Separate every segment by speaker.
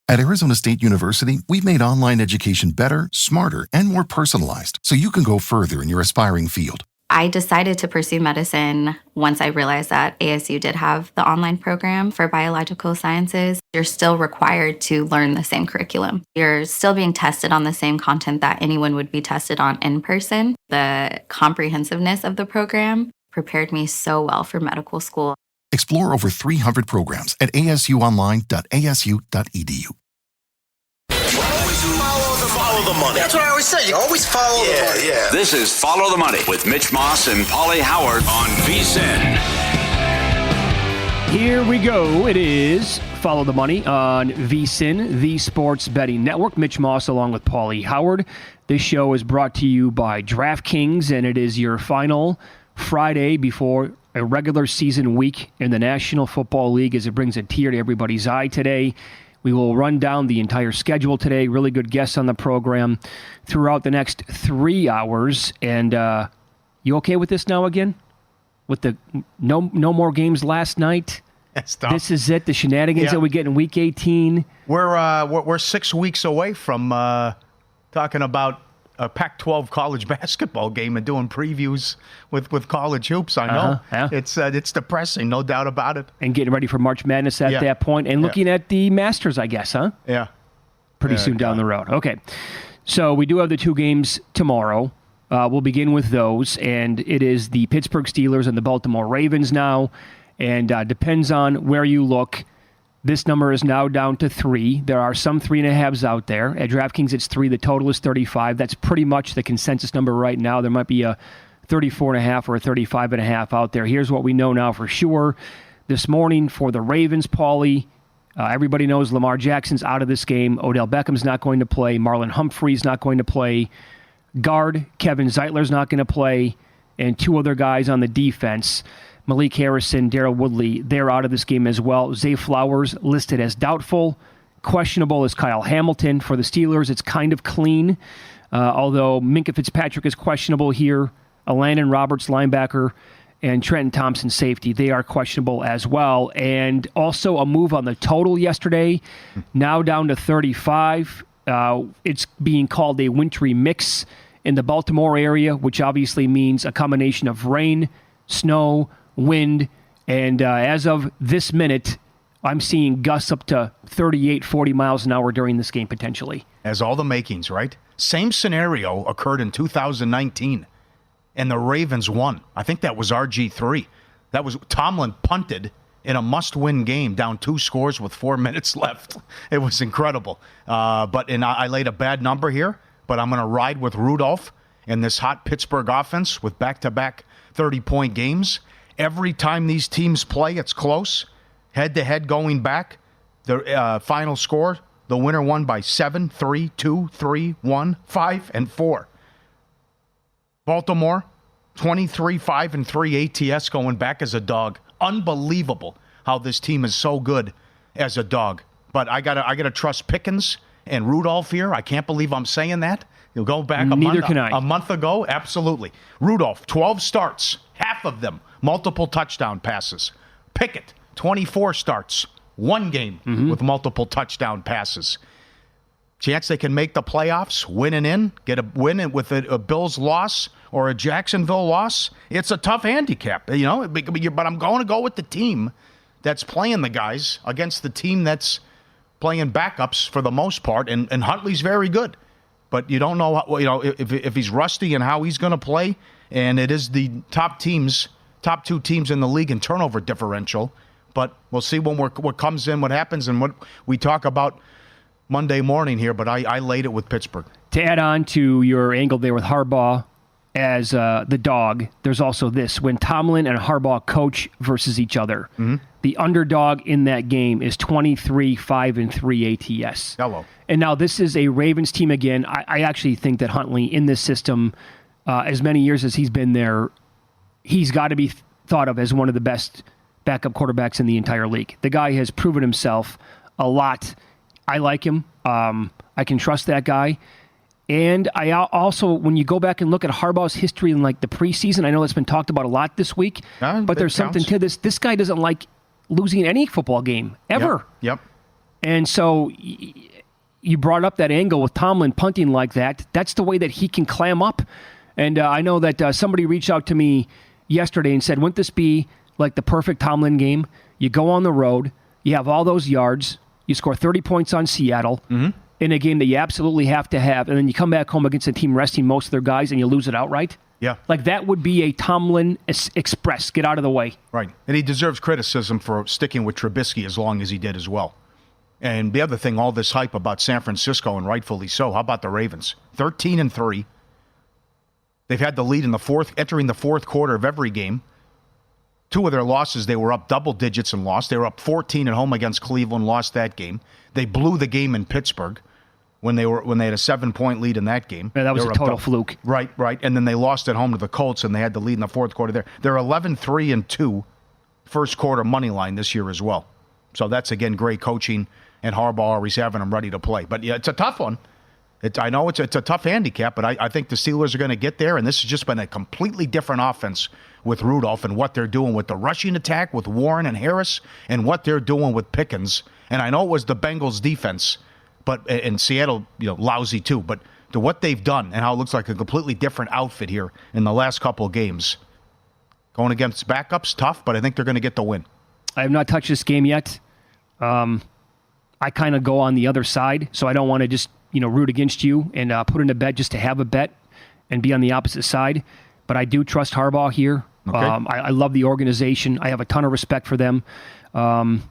Speaker 1: At Arizona State University, we've made online education better, smarter, and more personalized so you can go further in your aspiring field.
Speaker 2: I decided to pursue medicine once I realized that ASU did have the online program for biological sciences. You're still required to learn the same curriculum. You're still being tested on the same content that anyone would be tested on in person. The comprehensiveness of the program prepared me so well for medical school.
Speaker 1: Explore over 300 programs at asuonline.asu.edu.
Speaker 3: Follow the money.
Speaker 4: That's what I always say. You always follow the money.
Speaker 3: Yeah.
Speaker 5: This is Follow the Money with Mitch Moss and Paulie Howard on VSiN.
Speaker 6: Here we go. It is Follow the Money on VSiN, the Sports Betting Network. Mitch Moss along with Paulie Howard. This show is brought to you by DraftKings, and it is your final Friday before a regular season week in the National Football League as it brings a tear to everybody's eye today. We will run down the entire schedule today. Really good guests on the program throughout the next 3 hours. And you okay with this now again? With the no more games last night?
Speaker 7: That's tough.
Speaker 6: This is it, the shenanigans that we get in Week 18.
Speaker 7: We're 6 weeks away from talking about a Pac-12 college basketball game and doing previews with college hoops. I know.
Speaker 6: Yeah.
Speaker 7: It's depressing, no doubt about it.
Speaker 6: And getting ready for March Madness at that point. And looking at the Masters, I guess, huh?
Speaker 7: Yeah.
Speaker 6: Pretty soon down the road. Okay. So we do have the 2 games tomorrow. We'll begin with those. And it is the Pittsburgh Steelers and the Baltimore Ravens now. And depends on where you look. This number is now down to 3. There are some 3.5s out there. At DraftKings, it's 3. The total is 35. That's pretty much the consensus number right now. There might be a 34.5 or a 35.5 out there. Here's what we know now for sure. This morning for the Ravens, Paulie, everybody knows Lamar Jackson's out of this game. Odell Beckham's not going to play. Marlon Humphrey's not going to play. Guard Kevin Zeitler's not going to play. And 2 other guys on the defense, Malik Harrison, Darrell Woodley, they're out of this game as well. Zay Flowers listed as doubtful. Questionable is Kyle Hamilton. For the Steelers, it's kind of clean. Although Minkah Fitzpatrick is questionable here. Landon Roberts, linebacker, and Trenton Thompson, safety. They are questionable as well. And also a move on the total yesterday, now down to 35. It's being called a wintry mix in the Baltimore area, which obviously means a combination of rain, snow, wind, and as of this minute, I'm seeing gusts up to 38, 40 miles an hour during this game potentially.
Speaker 7: As all the makings, right? Same scenario occurred in 2019, and the Ravens won. I think that was RG3. That was Tomlin punted in a must-win game, down 2 scores with 4 minutes left. It was incredible. But I laid a bad number here, but I'm going to ride with Rudolph and this hot Pittsburgh offense with back-to-back 30-point games. Every time these teams play, it's close. Head-to-head going back, the final score, the winner won by 7, 3, 2, 3, 1, 5, and 4. Baltimore, 23, 5, and 3 ATS going back as a dog. Unbelievable how this team is so good as a dog. But I gotta trust Pickens and Rudolph here. I can't believe I'm saying that. You'll go back a month ago. Absolutely. Rudolph, 12 starts, half of them multiple touchdown passes. Pickett, 24 starts, 1 game with multiple touchdown passes. Chance they can make the playoffs, winning in, get a win with a Bills loss or a Jacksonville loss. It's a tough handicap, but I'm going to go with the team that's playing the guys against the team that's playing backups for the most part, and Huntley's very good. But you don't know if he's rusty and how he's going to play, and it is the top 2 teams in the league in turnover differential. But we'll see what comes in, what happens, and what we talk about Monday morning here. But I laid it with Pittsburgh.
Speaker 6: To add on to your angle there with Harbaugh as the dog, there's also this. When Tomlin and Harbaugh coach versus each other, the underdog in that game is 23, 5, and 3 ATS.
Speaker 7: Hello.
Speaker 6: And now this is a Ravens team again. I actually think that Huntley in this system, as many years as he's been there, he's got to be thought of as one of the best backup quarterbacks in the entire league. The guy has proven himself a lot. I like him. I can trust that guy. And I also, when you go back and look at Harbaugh's history in like the preseason, I know it's been talked about a lot this week, but there's something to this. This guy doesn't like losing any football game ever.
Speaker 7: Yep.
Speaker 6: And so you brought up that angle with Tomlin punting like that. That's the way that he can clam up. And I know that somebody reached out to me yesterday and said, wouldn't this be like the perfect Tomlin game? You go on the road, you have all those yards, you score 30 points on Seattle in a game that you absolutely have to have, and then you come back home against a team resting most of their guys and you lose it outright?
Speaker 7: Yeah.
Speaker 6: Like that would be a Tomlin express. Get out of the way.
Speaker 7: Right. And he deserves criticism for sticking with Trubisky as long as he did as well. And the other thing, all this hype about San Francisco, and rightfully so. How about the Ravens? 13-3. They've had the lead in entering the fourth quarter of every game. 2 of their losses, they were up double digits and lost. They were up 14 at home against Cleveland, lost that game. They blew the game in Pittsburgh when they had a 7-point lead in that game.
Speaker 6: Yeah, that was a total fluke.
Speaker 7: Right. And then they lost at home to the Colts, and they had the lead in the fourth quarter there. They're 11-3-2 first quarter money line this year as well. So that's, again, great coaching, and Harbaugh always having them ready to play. But, yeah, it's a tough one. I know it's a tough handicap, but I think the Steelers are going to get there, and this has just been a completely different offense with Rudolph and what they're doing with the rushing attack with Warren and Harris and what they're doing with Pickens. And I know it was the Bengals' defense, but in Seattle, lousy too. But to what they've done and how it looks like a completely different outfit here in the last couple of games, going against backups, tough, but I think they're going to get the win.
Speaker 6: I have not touched this game yet. I kind of go on the other side, so I don't want to just root against you and put in a bet just to have a bet and be on the opposite side. But I do trust Harbaugh here.
Speaker 7: Okay.
Speaker 6: I love the organization. I have a ton of respect for them. And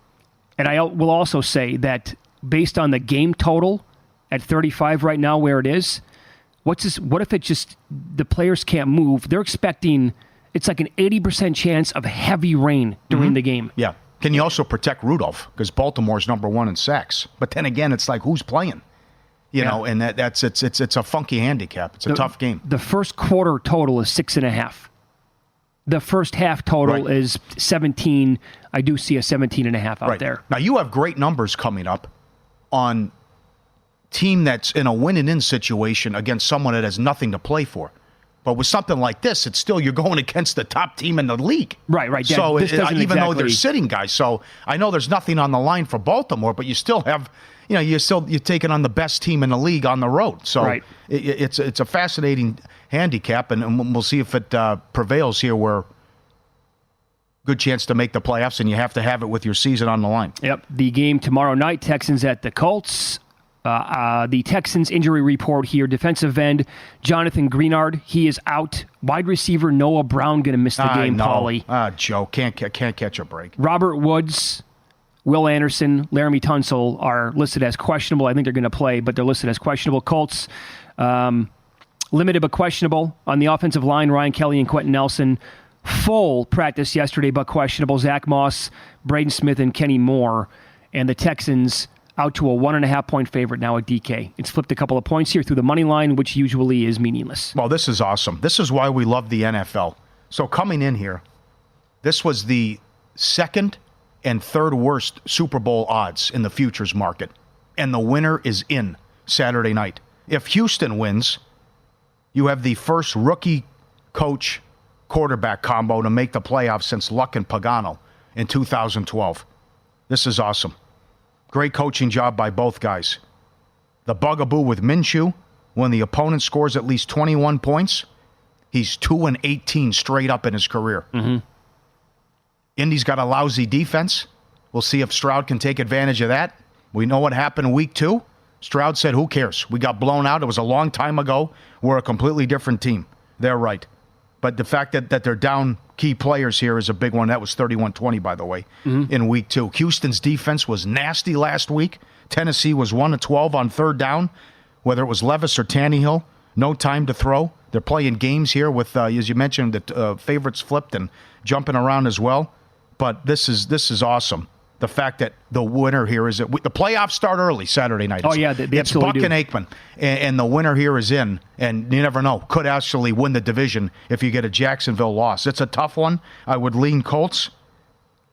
Speaker 6: I will also say that based on the game total at 35 right now where it is, what if it just the players can't move? They're expecting it's like an 80% chance of heavy rain during the game.
Speaker 7: Yeah. Can you also protect Rudolph? Because Baltimore's number 1 in sacks. But then again, it's like who's playing? And it's a funky handicap. It's a tough game.
Speaker 6: The first quarter total is 6.5. The first half total is 17. I do see a 17.5 out there.
Speaker 7: Now, you have great numbers coming up on team that's in a win-and-in situation against someone that has nothing to play for. But with something like this, it's still you're going against the top team in the league.
Speaker 6: Right.
Speaker 7: So even though they're sitting guys, so I know there's nothing on the line for Baltimore, but you still have, you're taking on the best team in the league on the road. So it's a fascinating handicap, and we'll see if it prevails here. Where good chance to make the playoffs, and you have to have it with your season on the line.
Speaker 6: Yep. The game tomorrow night, Texans at the Colts. The Texans injury report here. Defensive end Jonathan Greenard, he is out. Wide receiver Noah Brown going to miss the game, Paulie.
Speaker 7: Joe, can't catch a break.
Speaker 6: Robert Woods, Will Anderson, Laramie Tunsil are listed as questionable. I think they're going to play, but they're listed as questionable. Colts, limited but questionable. On the offensive line, Ryan Kelly and Quentin Nelson. Full practice yesterday, but questionable. Zach Moss, Braden Smith, and Kenny Moore. And the Texans out to a 1.5-point favorite now at DK. It's flipped a couple of points here through the money line, which usually is meaningless.
Speaker 7: Well, this is awesome. This is why we love the NFL. So coming in here, this was the second and third worst Super Bowl odds in the futures market. And the winner is in Saturday night. If Houston wins, you have the first rookie coach quarterback combo to make the playoffs since Luck and Pagano in 2012. This is awesome. Great coaching job by both guys. The bugaboo with Minshew, when the opponent scores at least 21 points, he's 2-18 straight up in his career. Indy's got a lousy defense. We'll see if Stroud can take advantage of that. We know what happened week 2. Stroud said, who cares? We got blown out. It was a long time ago. We're a completely different team. They're right. But the fact that they're down key players here is a big one. That was 31-20, by the way, in week 2. Houston's defense was nasty last week. Tennessee was 1-12 on third down, whether it was Levis or Tannehill. No time to throw. They're playing games here with, as you mentioned, the favorites flipped and jumping around as well. But this is awesome. The fact that the winner here is the playoffs start early Saturday night. It's Buck and Aikman, and the winner here is in, and you never know, could actually win the division if you get a Jacksonville loss. It's a tough one. I would lean Colts,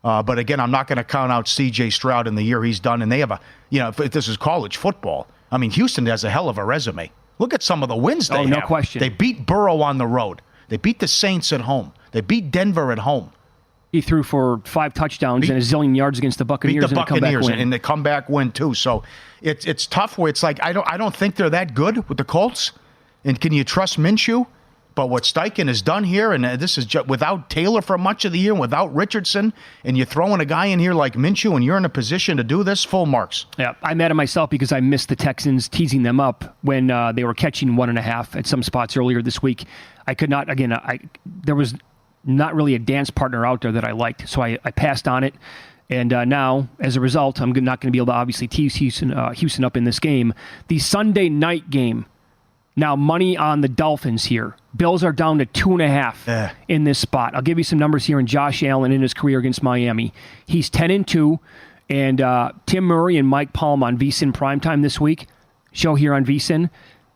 Speaker 7: but again, I'm not going to count out C.J. Stroud in the year he's done. And they have if this is college football, I mean, Houston has a hell of a resume. Look at some of the wins they have.
Speaker 6: No question.
Speaker 7: They beat Burrow on the road. They beat the Saints at home. They beat Denver at home.
Speaker 6: He threw for 5 touchdowns and a zillion yards against the Buccaneers.
Speaker 7: Beat the Buccaneers
Speaker 6: and
Speaker 7: the comeback win too. So it's tough. Where it's like I don't think they're that good with the Colts. And can you trust Minshew? But what Steichen has done here, and this is just without Taylor for much of the year, without Richardson, and you're throwing a guy in here like Minshew, and you're in a position to do this, full marks.
Speaker 6: Yeah, I'm mad at myself because I missed the Texans teasing them up when they were catching 1.5 at some spots earlier this week. I could not, again, there was not really a dance partner out there that I liked, so I passed on it. And now, as a result, I'm not going to be able to obviously tease Houston up in this game. The Sunday night game. Now, money on the Dolphins here. Bills are down to 2.5 in this spot. I'll give you some numbers here in Josh Allen in his career against Miami. He's 10-2, and Tim Murray and Mike Palm on VSiN Primetime this week, show here on VSiN,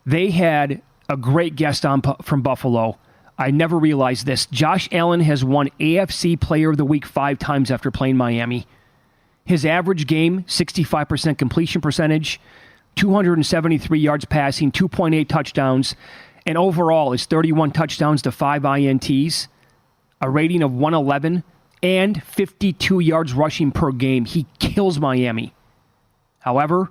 Speaker 6: they had a great guest on from Buffalo. I never realized this. Josh Allen has won AFC Player of the Week 5 times after playing Miami. His average game, 65% completion percentage, 273 yards passing, 2.8 touchdowns, and overall is 31 touchdowns to 5 INTs, a rating of 111, and 52 yards rushing per game. He kills Miami. However,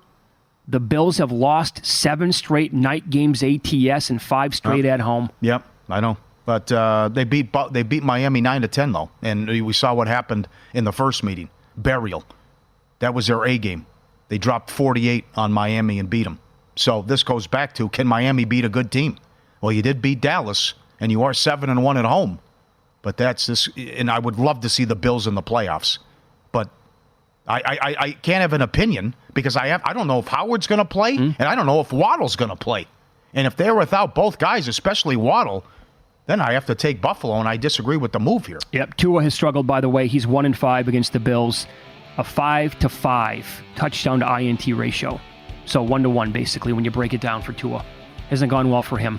Speaker 6: the Bills have lost 7 straight night games ATS and 5 straight at home.
Speaker 7: Yep, I know. But they beat Miami 9-10 though, and we saw what happened in the first meeting. Burial. That was their A game. They dropped 48 on Miami and beat them. So this goes back to, can Miami beat a good team? Well, you did beat Dallas, and you are 7-1 at home. But that's this, and I would love to see the Bills in the playoffs. But I can't have an opinion because I don't know if Howard's going to play, and I don't know if Waddle's going to play. And if they're without both guys, especially Waddle, then I have to take Buffalo, and I disagree with the move here.
Speaker 6: Yep, Tua has struggled, by the way. He's 1-5 against the Bills. A 5-5 touchdown to INT ratio. So 1-1, basically, when you break it down for Tua. Hasn't gone well for him.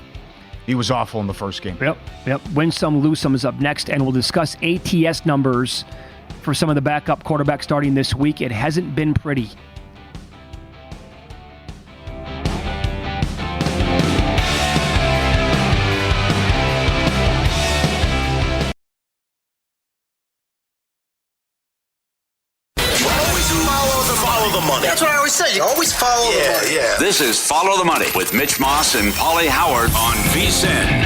Speaker 7: He was awful in the first game.
Speaker 6: Yep. Win some, lose some is up next, and we'll discuss ATS numbers for some of the backup quarterbacks starting this week. It hasn't been pretty.
Speaker 4: That's what I always say. You always follow the money.
Speaker 5: Yeah. This is Follow the Money with Mitch Moss and Paulie Howard on VSiN.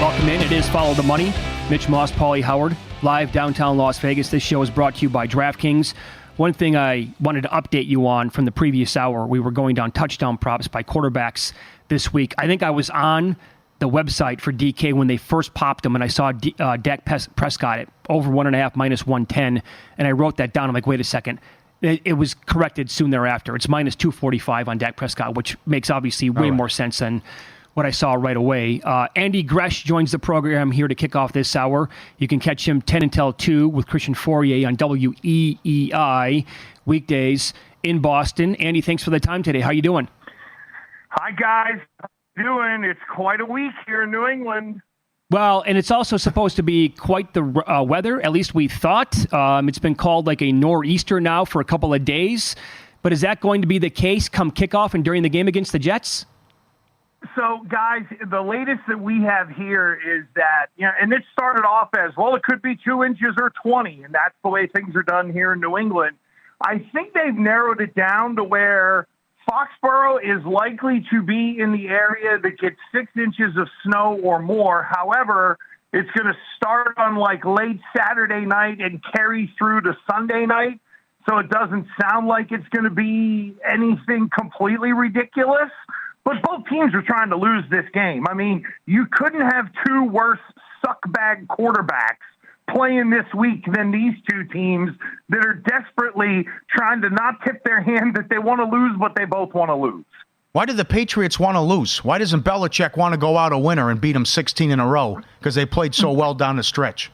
Speaker 6: Welcome in. It is Follow the Money. Mitch Moss, Paulie Howard, live downtown Las Vegas. This show is brought to you by DraftKings. One thing I wanted to update you on from the previous hour, we were going down touchdown props by quarterbacks this week. I think I was on the website for DK when they first popped them, and I saw Dak Prescott at over 1.5 minus 110, and I wrote that down. I'm like, wait a second. It was corrected soon thereafter. It's minus 245 on Dak Prescott, which makes obviously way more sense than what I saw right away. Andy Gresh joins the program here to kick off this hour. You can catch him 10 until 2 with Christian Fourier on WEEI weekdays in Boston. Andy, thanks for the time today. How you doing?
Speaker 3: Hi, guys. Doing? It's quite a week here in New England.
Speaker 6: Well, and it's also supposed to be quite the weather, at least we thought. It's been called like a nor'easter now for a couple of days. But is that going to be the case come kickoff and during the game against the Jets?
Speaker 3: So, guys, the latest that we have here is that, and it started off as, well, it could be 2 inches or 20, and that's the way things are done here in New England. I think they've narrowed it down to where Foxborough is likely to be in the area that gets 6 inches of snow or more. However, it's going to start on like late Saturday night and carry through to Sunday night. So it doesn't sound like it's going to be anything completely ridiculous. But both teams are trying to lose this game. I mean, you couldn't have 2 worse suckbag quarterbacks playing this week than these 2 teams that are desperately trying to not tip their hand that they want to lose, but they both want to lose.
Speaker 7: Why do the Patriots want to lose? Why doesn't Belichick want to go out a winner and beat them 16 in a row? Because they played so well down the stretch.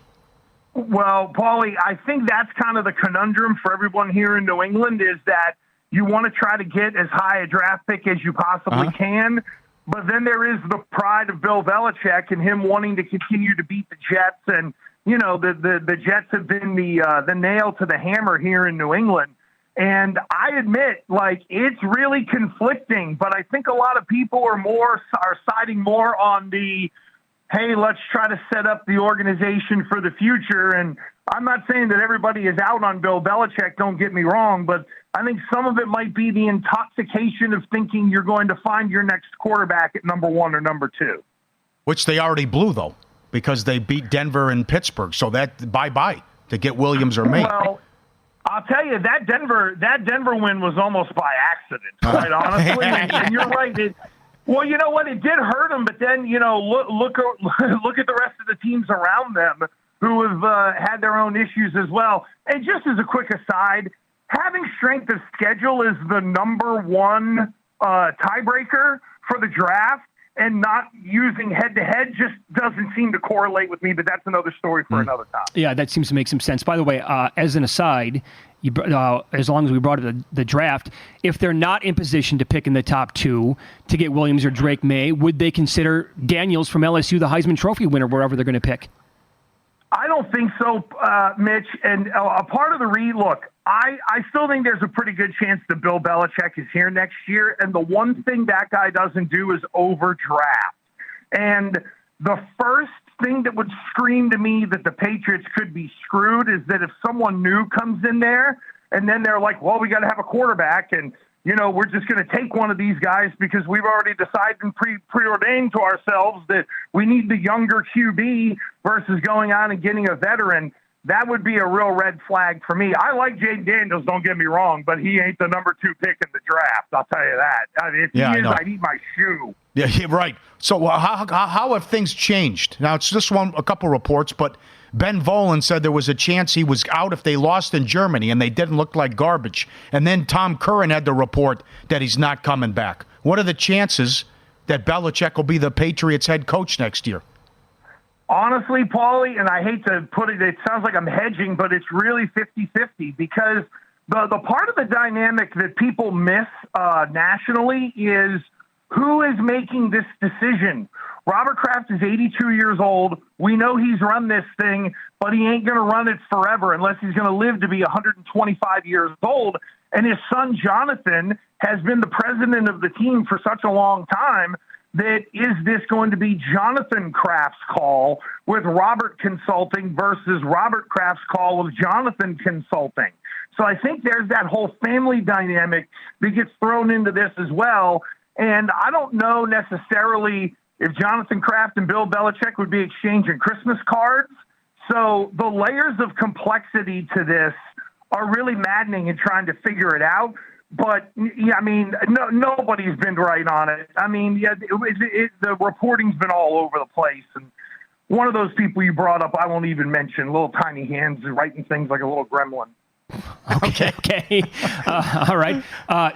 Speaker 3: Well, Paulie, I think that's kind of the conundrum for everyone here in New England is that you want to try to get as high a draft pick as you possibly can, but then there is the pride of Bill Belichick and him wanting to continue to beat the Jets. And, the Jets have been the nail to the hammer here in New England. And I admit, it's really conflicting, but I think a lot of people are siding more on the hey, let's try to set up the organization for the future. And I'm not saying that everybody is out on Bill Belichick, don't get me wrong, but I think some of it might be the intoxication of thinking you're going to find your next quarterback at number 1 or number 2.
Speaker 7: Which they already blew, though, because they beat Denver and Pittsburgh. So that bye-bye to get Williams or May.
Speaker 3: Well, I'll tell you, that Denver win was almost by accident, quite honestly. And you're right. Well, you know what? It did hurt them, but then, look at the rest of the teams around them who have had their own issues as well. And just as a quick aside, having strength of schedule is the number 1 tiebreaker for the draft, and not using head-to-head just doesn't seem to correlate with me, but that's another story for another time.
Speaker 6: Yeah, that seems to make some sense. By the way, as an aside, as long as we brought up the draft, if they're not in position to pick in the top 2 to get Williams or Drake May, would they consider Daniels from LSU the Heisman Trophy winner wherever they're going to pick?
Speaker 3: I don't think so, Mitch. And a part of the look, I still think there's a pretty good chance that Bill Belichick is here next year. And the one thing that guy doesn't do is overdraft. And the first thing that would scream to me that the Patriots could be screwed is that if someone new comes in there and then they're like, well, we got to have a quarterback and, we're just going to take one of these guys because we've already decided and preordained to ourselves that we need the younger QB versus going on and getting a veteran. That would be a real red flag for me. I like Jayden Daniels, don't get me wrong, but he ain't the number 2 pick in the draft. I'll tell you that. If he is, I'd eat my shoe.
Speaker 7: Yeah, right. So how have things changed? Now, it's just a couple reports, but Ben Volen said there was a chance he was out if they lost in Germany and they didn't look like garbage. And then Tom Curran had to report that he's not coming back. What are the chances that Belichick will be the Patriots head coach next year?
Speaker 3: Honestly, Paulie, and I hate to put it sounds like I'm hedging, but it's really 50-50 because the part of the dynamic that people miss nationally is who is making this decision. Robert Kraft is 82 years old. We know he's run this thing, but he ain't going to run it forever unless he's going to live to be 125 years old. And his son, Jonathan, has been the president of the team for such a long time that is this going to be Jonathan Kraft's call with Robert Consulting versus Robert Kraft's call with Jonathan Consulting? So I think there's that whole family dynamic that gets thrown into this as well. And I don't know necessarily if Jonathan Kraft and Bill Belichick would be exchanging Christmas cards. So the layers of complexity to this are really maddening in trying to figure it out. But, yeah, I mean, nobody's been right on it. I mean, yeah, the reporting's been all over the place. And one of those people you brought up, I won't even mention, little tiny hands writing things like a little gremlin.
Speaker 6: Okay. All right.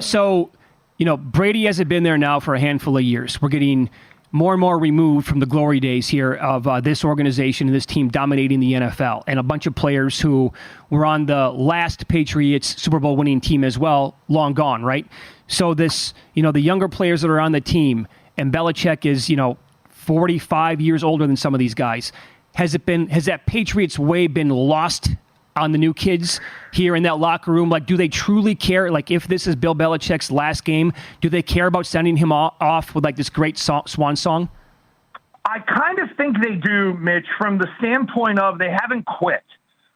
Speaker 6: So, Brady hasn't been there now for a handful of years. We're getting more and more removed from the glory days here of this organization and this team dominating the NFL, and a bunch of players who were on the last Patriots Super Bowl winning team as well, long gone, right? So this, the younger players that are on the team, and Belichick is, 45 years older than some of these guys. Has that Patriots way been lost on the new kids here in that locker room? Like, do they truly care? Like, if this is Bill Belichick's last game, do they care about sending him off with like this great swan song?
Speaker 3: I kind of think they do, Mitch, from the standpoint of they haven't quit.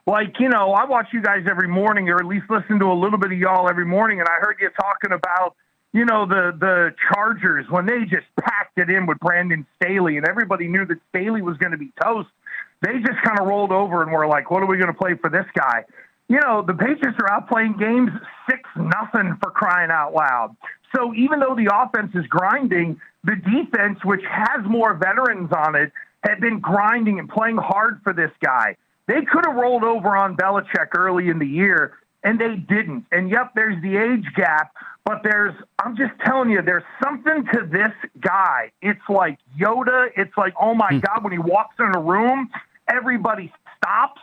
Speaker 3: Like, I watch you guys every morning, or at least listen to a little bit of y'all every morning, and I heard you talking about, the Chargers when they just packed it in with Brandon Staley, and everybody knew that Staley was going to be toast. They just kind of rolled over and were like, what are we going to play for this guy? The Patriots are out playing games 6-0 for crying out loud. So even though the offense is grinding, the defense, which has more veterans on it, had been grinding and playing hard for this guy. They could have rolled over on Belichick early in the year, and they didn't. And yep, there's the age gap, but I'm just telling you, there's something to this guy. It's like Yoda. It's like, oh my God, when he walks in a room, everybody stops.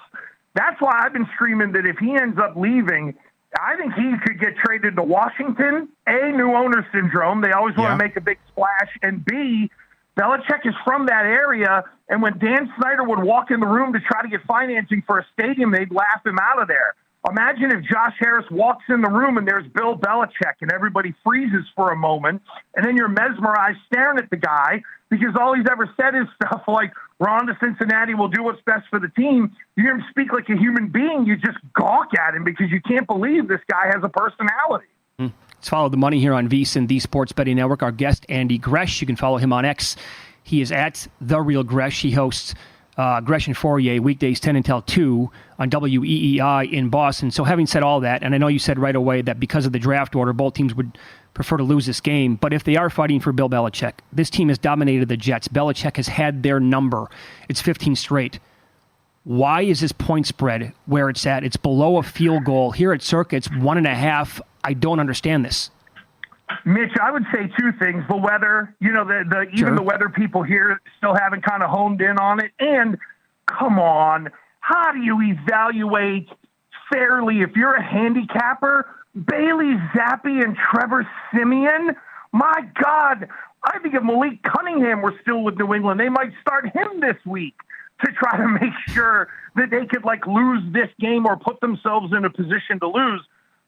Speaker 3: That's why I've been screaming that if he ends up leaving, I think he could get traded to Washington. A, new owner syndrome. They always want to make a big splash. And B, Belichick is from that area, and when Dan Snyder would walk in the room to try to get financing for a stadium, they'd laugh him out of there. Imagine if Josh Harris walks in the room and there's Bill Belichick and everybody freezes for a moment, and then you're mesmerized staring at the guy because all he's ever said is stuff like, we're on to Cincinnati, we'll do what's best for the team. You hear him speak like a human being, you just gawk at him because you can't believe this guy has a personality.
Speaker 6: Let's follow the money here on VSiN, the Sports Betting Network. Our guest, Andy Gresh. You can follow him on X. He is at The Real Gresh. He hosts Gresh and Fourier weekdays 10 until 2 on WEEI in Boston. So having said all that, and I know you said right away that because of the draft order, both teams would prefer to lose this game, but if they are fighting for Bill Belichick, this team has dominated the Jets. Belichick has had their number. It's 15 straight. Why is this point spread where it's at? It's below a field goal. Here at Circa, it's 1.5. I don't understand this.
Speaker 3: Mitch, I would say two things. The weather, even the weather people here still haven't kind of honed in on it. And come on, how do you evaluate fairly if you're a handicapper? Bailey Zappi and Trevor Siemian? My God, I think if Malik Cunningham were still with New England, they might start him this week to try to make sure that they could lose this game or put themselves in a position to lose.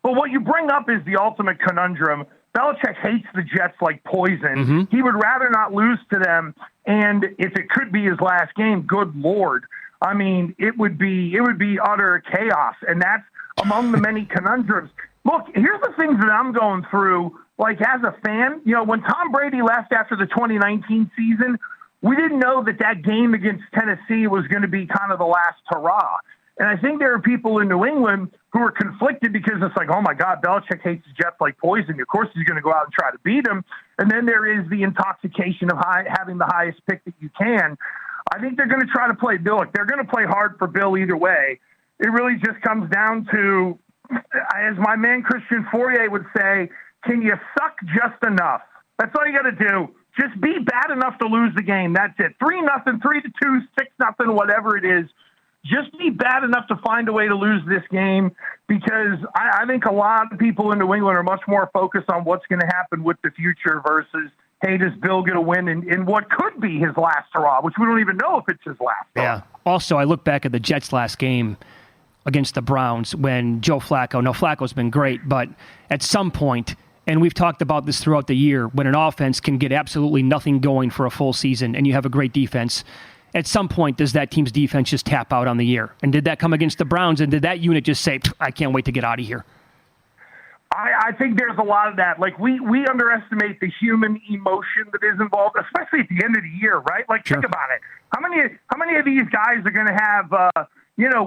Speaker 3: But what you bring up is the ultimate conundrum. Belichick hates the Jets like poison. Mm-hmm. He would rather not lose to them. And if it could be his last game, good Lord. I mean, it would be utter chaos. And that's among the many conundrums. Look, here's the things that I'm going through. As a fan, when Tom Brady left after the 2019 season, we didn't know that game against Tennessee was going to be kind of the last hurrah. And I think there are people in New England who are conflicted because it's like, oh, my God, Belichick hates the Jets like poison. Of course, he's going to go out and try to beat them. And then there is the intoxication of having the highest pick that you can. I think they're going to try to play Bill. They're going to play hard for Bill either way. It really just comes down to, as my man Christian Fourier would say, can you suck just enough? That's all you got to do. Just be bad enough to lose the game. That's it. 3-0, 3-2, 6-0, whatever it is. Just be bad enough to find a way to lose this game because I think a lot of people in New England are much more focused on what's going to happen with the future versus, hey, does Bill get a win in what could be his last hurrah, which we don't even know if it's his last hurrah.
Speaker 6: Yeah. Also, I look back at the Jets' last game against the Browns when Joe Flacco, Flacco's been great, but at some point, and we've talked about this throughout the year, when an offense can get absolutely nothing going for a full season and you have a great defense, at some point, does that team's defense just tap out on the year? And did that come against the Browns? And did that unit just say, I can't wait to get out of here?
Speaker 3: I think there's a lot of that. We underestimate the human emotion that is involved, especially at the end of the year, right?
Speaker 6: Sure.
Speaker 3: Think about it. How many of these guys are going to have,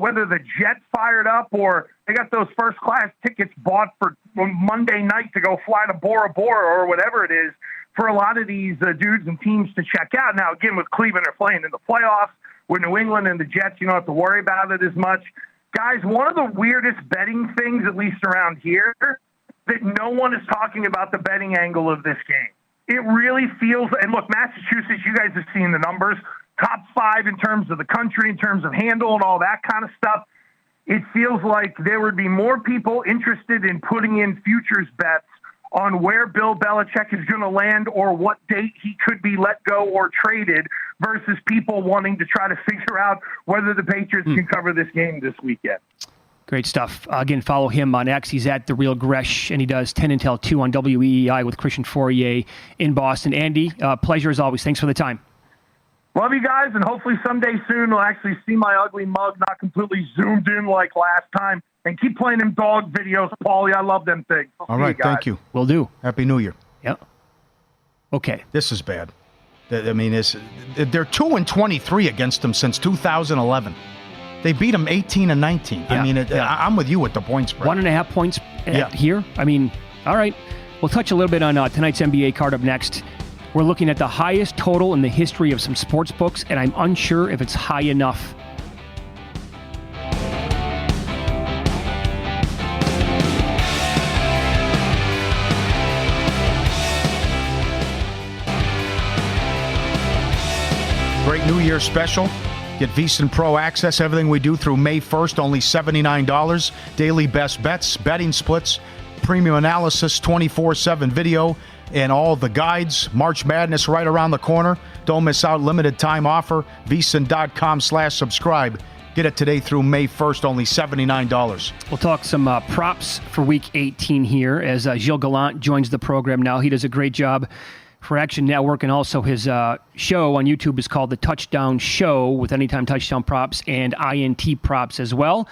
Speaker 3: whether the Jets fired up or they got those first-class tickets bought for Monday night to go fly to Bora Bora or whatever it is, for a lot of these dudes and teams to check out. Now, again, with Cleveland, they're playing in the playoffs. With New England and the Jets, you don't have to worry about it as much. Guys, one of the weirdest betting things, at least around here, that no one is talking about the betting angle of this game. It really feels, and look, Massachusetts, you guys have seen the numbers, top 5 in terms of the country, in terms of handle and all that kind of stuff. It feels like there would be more people interested in putting in futures bets on where Bill Belichick is going to land or what date he could be let go or traded versus people wanting to try to figure out whether the Patriots can cover this game this weekend.
Speaker 6: Great stuff. Again, follow him on X. He's at The Real Gresh, and he does 10 until 2 on WEEI with Christian Fourier in Boston. Andy, pleasure as always. Thanks for the time.
Speaker 3: Love you guys, and hopefully someday soon we'll actually see my ugly mug not completely zoomed in like last time. And keep playing them dog videos, Paulie. I love them things.
Speaker 7: All right, thank you.
Speaker 6: Will do.
Speaker 7: Happy New Year.
Speaker 6: Yep. Okay.
Speaker 7: This is bad. I mean, they're 2-23 against them since 2011. They beat them 18-19.
Speaker 6: Yeah,
Speaker 7: I mean,
Speaker 6: yeah.
Speaker 7: I'm with you with the point spread.
Speaker 6: 1.5 points here. I mean, all right. We'll touch a little bit on tonight's NBA card up next. We're looking at the highest total in the history of some sports books, and I'm unsure if it's high enough.
Speaker 7: Great New Year special. Get VSiN Pro access. Everything we do through May 1st, only $79. Daily best bets, betting splits, premium analysis, 24/7 video, and all the guides. March Madness right around the corner. Don't miss out. Limited time offer. VSiN.com/subscribe. Get it today through May 1st, only $79.
Speaker 6: We'll talk some props for Week 18 here as Gilles Gallant joins the program now. He does a great job for Action Network, and also his show on YouTube is called The Touchdown Show with Anytime Touchdown props and INT props as well.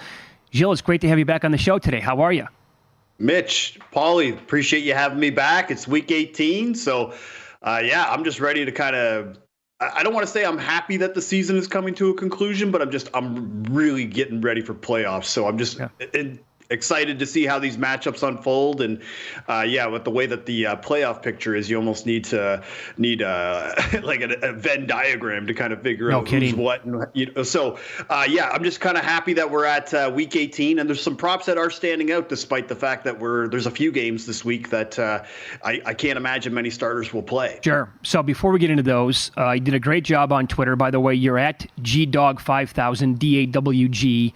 Speaker 6: Gilles, it's great to have you back on the show today. How are you?
Speaker 8: Mitch, Paulie, appreciate you having me back. It's Week 18, so I'm just ready to kind of. I don't want to say I'm happy that the season is coming to a conclusion, but I'm really getting ready for playoffs. So I'm just excited to see how these matchups unfold. And with the way that the playoff picture is, you almost need like a Venn diagram to kind of figure out who's what. And, so I'm just kind of happy that we're at Week 18, and there's some props that are standing out despite the fact that there's a few games this week that I can't imagine many starters will play.
Speaker 6: Sure. So before we get into those, you did a great job on Twitter. By the way, you're at GDawg5000, DAWG.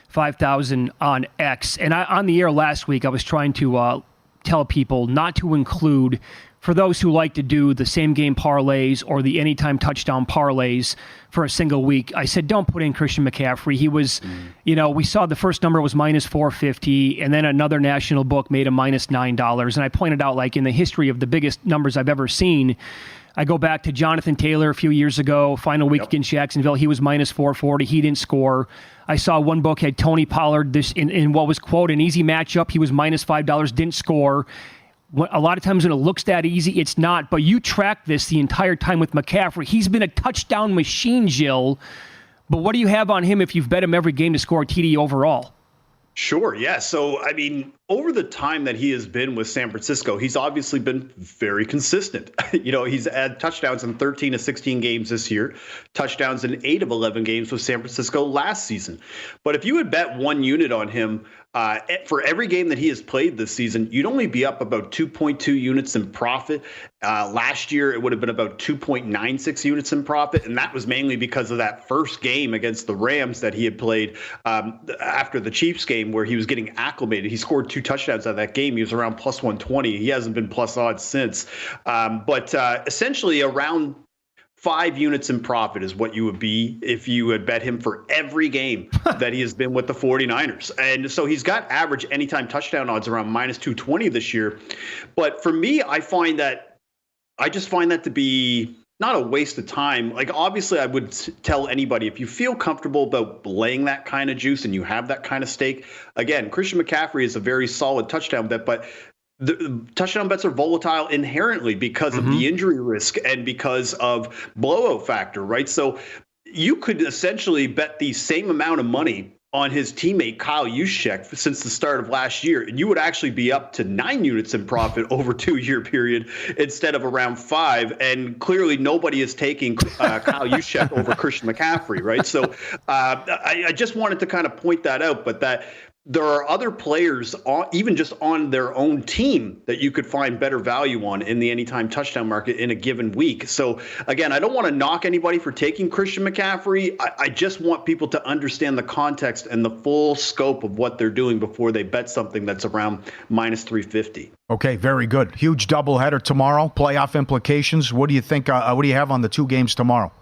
Speaker 6: 5,000 on X. And on the air last week, I was trying to tell people not to include, for those who like to do the same game parlays or the anytime touchdown parlays for a single week, I said, don't put in Christian McCaffrey. He was, we saw the first number was minus 450, and then another national book made a minus $9. And I pointed out, like, in the history of the biggest numbers I've ever seen, I go back to Jonathan Taylor a few years ago, final week against Jacksonville. He was minus 440. He didn't score. I saw one book had Tony Pollard this in what was, quote, an easy matchup. He was minus $5, didn't score. A lot of times when it looks that easy, it's not. But you track this the entire time with McCaffrey. He's been a touchdown machine, Gilles. But what do you have on him if you've bet him every game to score a TD overall?
Speaker 8: Sure, yeah. So, I mean, over the time that he has been with San Francisco, he's obviously been very consistent. He's had touchdowns in 13 of 16 games this year, touchdowns in 8 of 11 games with San Francisco last season. But if you had bet 1 unit on him for every game that he has played this season, you'd only be up about 2.2 units in profit. Last year, it would have been about 2.96 units in profit, and that was mainly because of that first game against the Rams that he had played after the Chiefs game where he was getting acclimated. He scored 2 touchdowns out of that game. He was around plus 120. He hasn't been plus odds since. But essentially around 5 units in profit is what you would be if you had bet him for every game that he has been with the 49ers. And so he's got average anytime touchdown odds around minus 220 this year. But for me, I just find that to be not a waste of time. Like, obviously, I would tell anybody, if you feel comfortable about laying that kind of juice and you have that kind of stake, again, Christian McCaffrey is a very solid touchdown bet, but the touchdown bets are volatile inherently because of the injury risk and because of blowout factor, right? So you could essentially bet the same amount of money on his teammate Kyle Juszczyk since the start of last year, and you would actually be up to 9 units in profit over a 2-year period instead of around 5. And clearly, nobody is taking Kyle Juszczyk over Christian McCaffrey, right? So I just wanted to kind of point that out, but that there are other players, even just on their own team, that you could find better value on in the anytime touchdown market in a given week. So, again, I don't want to knock anybody for taking Christian McCaffrey. I just want people to understand the context and the full scope of what they're doing before they bet something that's around minus 350.
Speaker 7: Okay, very good. Huge doubleheader tomorrow. Playoff implications. What do you think? What do you have on the 2 games tomorrow?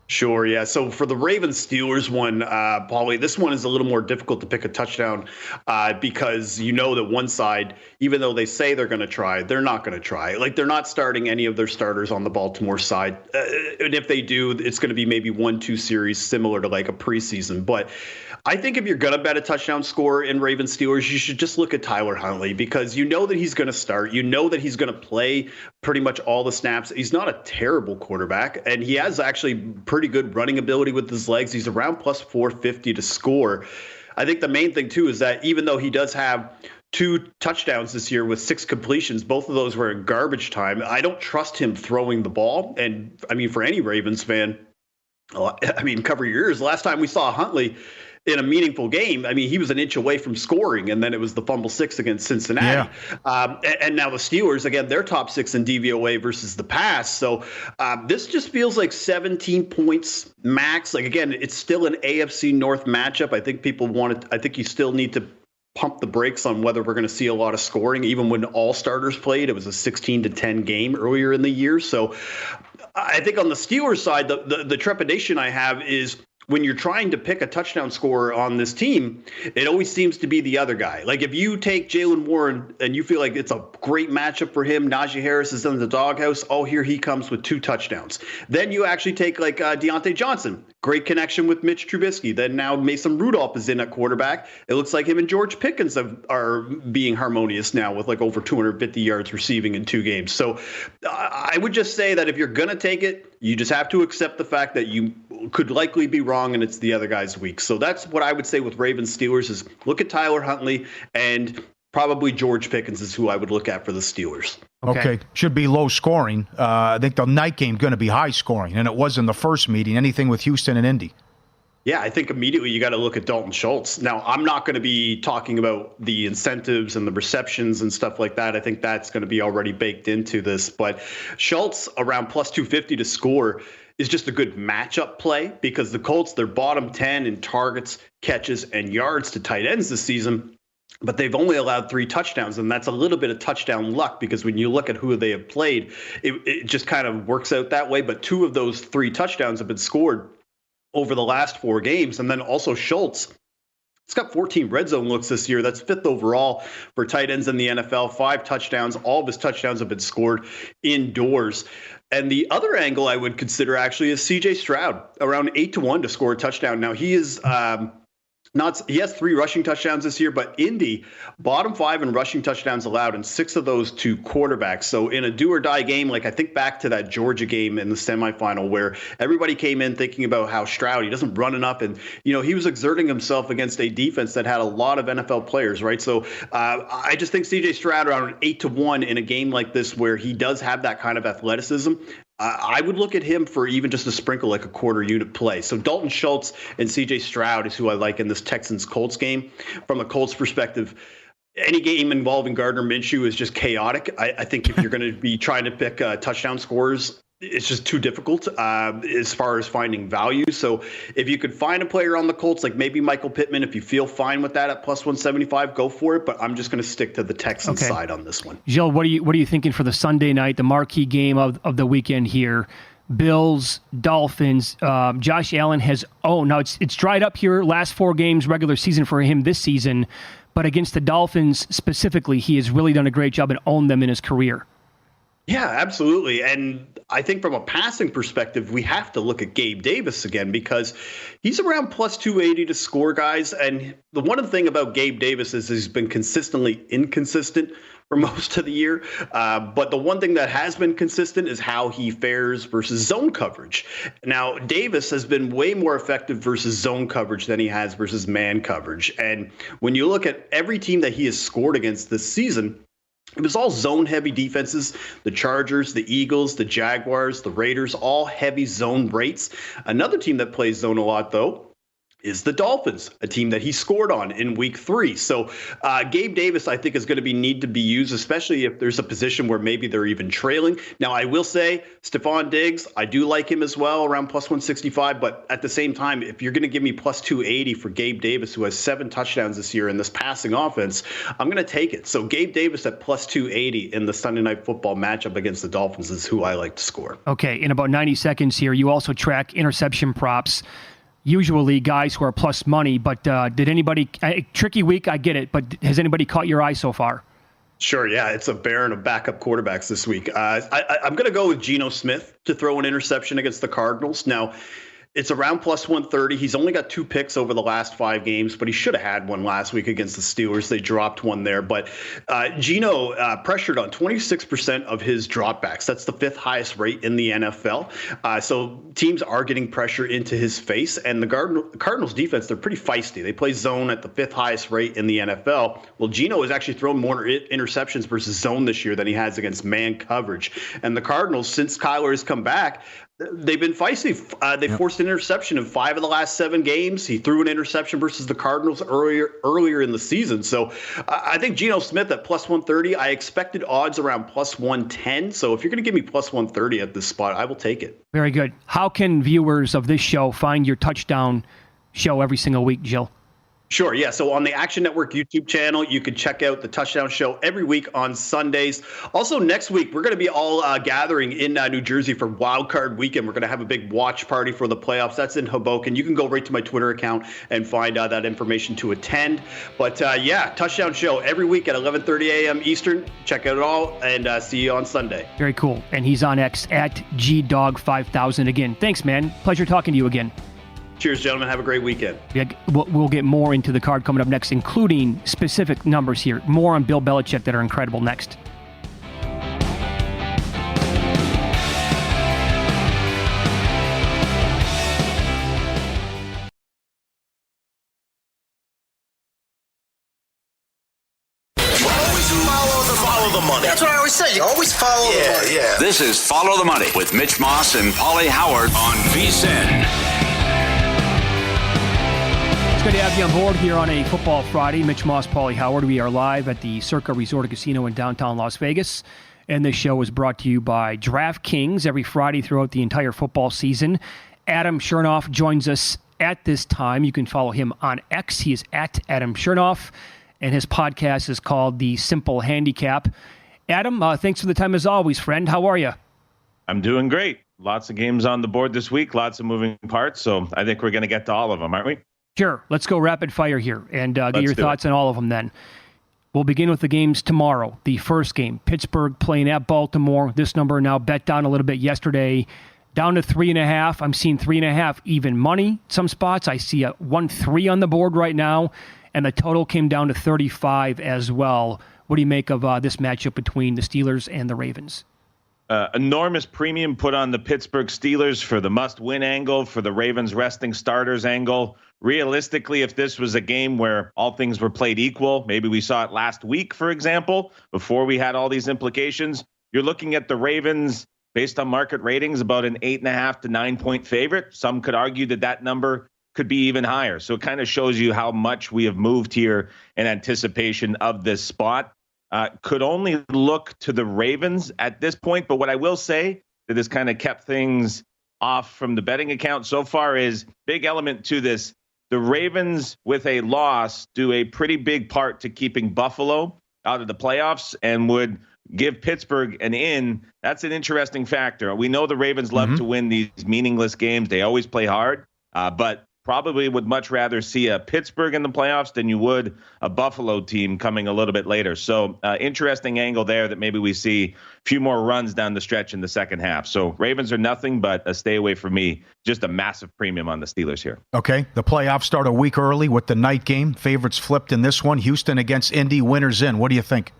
Speaker 8: Sure, yeah. So for the Ravens-Steelers one, Paulie, this one is a little more difficult to pick a touchdown because you know that one side, even though they say they're going to try, they're not going to try. Like, they're not starting any of their starters on the Baltimore side. And if they do, it's going to be maybe 1-2 series similar to like a preseason. But I think if you're going to bet a touchdown score in Ravens-Steelers, you should just look at Tyler Huntley because you know that he's going to start. You know that he's going to play pretty much all the snaps. He's not a terrible quarterback, and he has actually pretty good running ability with his legs. He's around plus 450 to score. I think the main thing, too, is that even though he does have 2 touchdowns this year with 6 completions, both of those were in garbage time. I don't trust him throwing the ball. And, I mean, for any Ravens fan, I mean, cover your ears. Last time we saw Huntley in a meaningful game, I mean, he was an inch away from scoring, and then it was the fumble 6 against Cincinnati. Yeah. And now the Steelers, again, they're top 6 in DVOA versus the pass. So this just feels like 17 points max. Like, again, it's still an AFC North matchup. I think I think you still need to pump the brakes on whether we're going to see a lot of scoring. Even when all starters played, it was a 16-10 game earlier in the year. So I think on the Steelers side, the trepidation I have is, when you're trying to pick a touchdown scorer on this team, it always seems to be the other guy. Like if you take Jaylen Warren and you feel like it's a great matchup for him, Najee Harris is in the doghouse. Oh, here he comes with 2 touchdowns. Then you actually take like Deontay Johnson. Great connection with Mitch Trubisky. Then now Mason Rudolph is in at quarterback. It looks like him and George Pickens are being harmonious now with like over 250 yards receiving in 2 games. So I would just say that if you're going to take it, you just have to accept the fact that you could likely be wrong and it's the other guy's week. So that's what I would say with Ravens Steelers is look at Tyler Huntley and probably George Pickens is who I would look at for the Steelers.
Speaker 7: Okay. Should be low scoring. I think the night game going to be high scoring, and it was in the first meeting. Anything with Houston and Indy?
Speaker 8: Yeah, I think immediately you got to look at Dalton Schultz. Now, I'm not going to be talking about the incentives and the receptions and stuff like that. I think that's going to be already baked into this. But Schultz around plus 250 to score is just a good matchup play because the Colts, they're bottom 10 in targets, catches, and yards to tight ends this season. But they've only allowed 3 touchdowns, and that's a little bit of touchdown luck because when you look at who they have played, it just kind of works out that way. But 2 of those 3 touchdowns have been scored over the last 4 games. And then also Schultz, he's got 14 red zone looks this year. That's 5th overall for tight ends in the NFL, 5 touchdowns. All of his touchdowns have been scored indoors. And the other angle I would consider actually is CJ Stroud, around 8-1 to score a touchdown. Now he is he has 3 rushing touchdowns this year, but Indy, bottom 5 in rushing touchdowns allowed, and 6 of those to quarterbacks. So in a do-or-die game, like I think back to that Georgia game in the semifinal where everybody came in thinking about how Stroud, he doesn't run enough, and he was exerting himself against a defense that had a lot of NFL players, right? So I just think CJ Stroud around 8-1 in a game like this where he does have that kind of athleticism. I would look at him for even just a sprinkle, like a quarter unit play. So Dalton Schultz and CJ Stroud is who I like in this Texans-Colts game. From a Colts perspective, any game involving Gardner Minshew is just chaotic. I think if you're going to be trying to pick touchdown scorers, it's just too difficult as far as finding value. So if you could find a player on the Colts, like maybe Michael Pittman, if you feel fine with that at plus 175, go for it. But I'm just going to stick to the Texans side on this one.
Speaker 6: Gilles, what are you thinking for the Sunday night, the marquee game of the weekend here? Bills, Dolphins. Josh Allen has now it's dried up here. Last 4 games regular season for him this season, but against the Dolphins specifically, he has really done a great job and owned them in his career.
Speaker 8: Yeah, absolutely. And I think from a passing perspective, we have to look at Gabe Davis again because he's around plus 280 to score, guys. And the one thing about Gabe Davis is he's been consistently inconsistent for most of the year. But the one thing that has been consistent is how he fares versus zone coverage. Now, Davis has been way more effective versus zone coverage than he has versus man coverage. And when you look at every team that he has scored against this season, it was all zone-heavy defenses. The Chargers, the Eagles, the Jaguars, the Raiders, all heavy zone rates. Another team that plays zone a lot, though, is the Dolphins, a team that he scored on in week 3. So Gabe Davis, I think, is going to need to be used, especially if there's a position where maybe they're even trailing. Now, I will say Stephon Diggs, I do like him as well, around plus 165. But at the same time, if you're going to give me plus 280 for Gabe Davis, who has 7 touchdowns this year in this passing offense, I'm going to take it. So Gabe Davis at plus 280 in the Sunday Night Football matchup against the Dolphins is who I like to score.
Speaker 6: Okay, in about 90 seconds here, you also track interception props. Usually guys who are plus money, but did anybody, tricky week, I get it, but has anybody caught your eye so far?
Speaker 8: Sure, yeah, it's a baron of backup quarterbacks this week. I'm going to go with Geno Smith to throw an interception against the Cardinals. Now, it's around plus 130. He's only got 2 picks over the last 5 games, but he should have had one last week against the Steelers. They dropped one there. But Geno pressured on 26% of his dropbacks. That's the 5th highest rate in the NFL. So teams are getting pressure into his face. And the Cardinals defense, they're pretty feisty. They play zone at the 5th highest rate in the NFL. Well, Geno has actually thrown more interceptions versus zone this year than he has against man coverage. And the Cardinals, since Kyler has come back, they've been feisty. They forced an interception in 5 of the last 7 games. He threw an interception versus the Cardinals earlier in the season. So I think Geno Smith at plus 130. I expected odds around plus 110. So if you're going to give me plus 130 at this spot, I will take it.
Speaker 6: Very good. How can viewers of this show find your touchdown show every single week, Gilles?
Speaker 8: Sure. Yeah. So on the Action Network YouTube channel, you can check out the Touchdown Show every week on Sundays. Also, next week, we're going to be all gathering in New Jersey for Wild Card Weekend. We're going to have a big watch party for the playoffs. That's in Hoboken. You can go right to my Twitter account and find that information to attend. But yeah, Touchdown Show every week at 11:30 a.m. Eastern. Check out it all and see you on Sunday.
Speaker 6: Very cool. And he's on X at GDog5000 again. Thanks, man. Pleasure talking to you again.
Speaker 8: Cheers, gentlemen. Have a great weekend.
Speaker 6: Yeah, we'll get more into the card coming up next, including specific numbers here. More on Bill Belichick that are incredible next.
Speaker 4: Follow the money. That's what I always say. You always follow the money. Yeah.
Speaker 5: This is Follow the Money with Mitch Moss and Paulie Howard on VSiN.
Speaker 6: Good to have you on board here on a Football Friday. Mitch Moss, Paulie Howard. We are live at the Circa Resort and Casino in downtown Las Vegas. And this show is brought to you by DraftKings every Friday throughout the entire football season. Adam Chernoff joins us at this time. You can follow him on X. He is at Adam Chernoff. And his podcast is called The Simple Handicap. Adam, thanks for the time as always, friend. How are you?
Speaker 9: I'm doing great. Lots of games on the board this week, lots of moving parts. So I think we're going to get to all of them, aren't we?
Speaker 6: Sure. Let's go rapid fire here and get your thoughts on all of them then. We'll begin with the games tomorrow. The first game, Pittsburgh playing at Baltimore. This number now bet down a little bit yesterday, down to 3.5. I'm seeing 3.5 even money. Some spots I see a 1-3 on the board right now, and the total came down to 35 as well. What do you make of this matchup between the Steelers and the Ravens?
Speaker 9: Enormous premium put on the Pittsburgh Steelers for the must-win angle, for the Ravens resting starters angle. Realistically, if this was a game where all things were played equal, maybe we saw it last week, for example, before we had all these implications, you're looking at the Ravens, based on market ratings, about an 8.5 to 9-point favorite. Some could argue that number could be even higher. So it kind of shows you how much we have moved here in anticipation of this spot. Could only look to the Ravens at this point. But what I will say that has kind of kept things off from the betting account so far is big element to this. The Ravens, with a loss, do a pretty big part to keeping Buffalo out of the playoffs and would give Pittsburgh an in. That's an interesting factor. We know the Ravens love to win these meaningless games. They always play hard, but probably would much rather see a Pittsburgh in the playoffs than you would a Buffalo team coming a little bit later. So interesting angle there that maybe we see a few more runs down the stretch in the second half. So Ravens are nothing but a stay away from me. Just a massive premium on the Steelers here.
Speaker 7: Okay, the playoffs start a week early with the night game. Favorites flipped in this one. Houston against Indy, winners in. What do you think?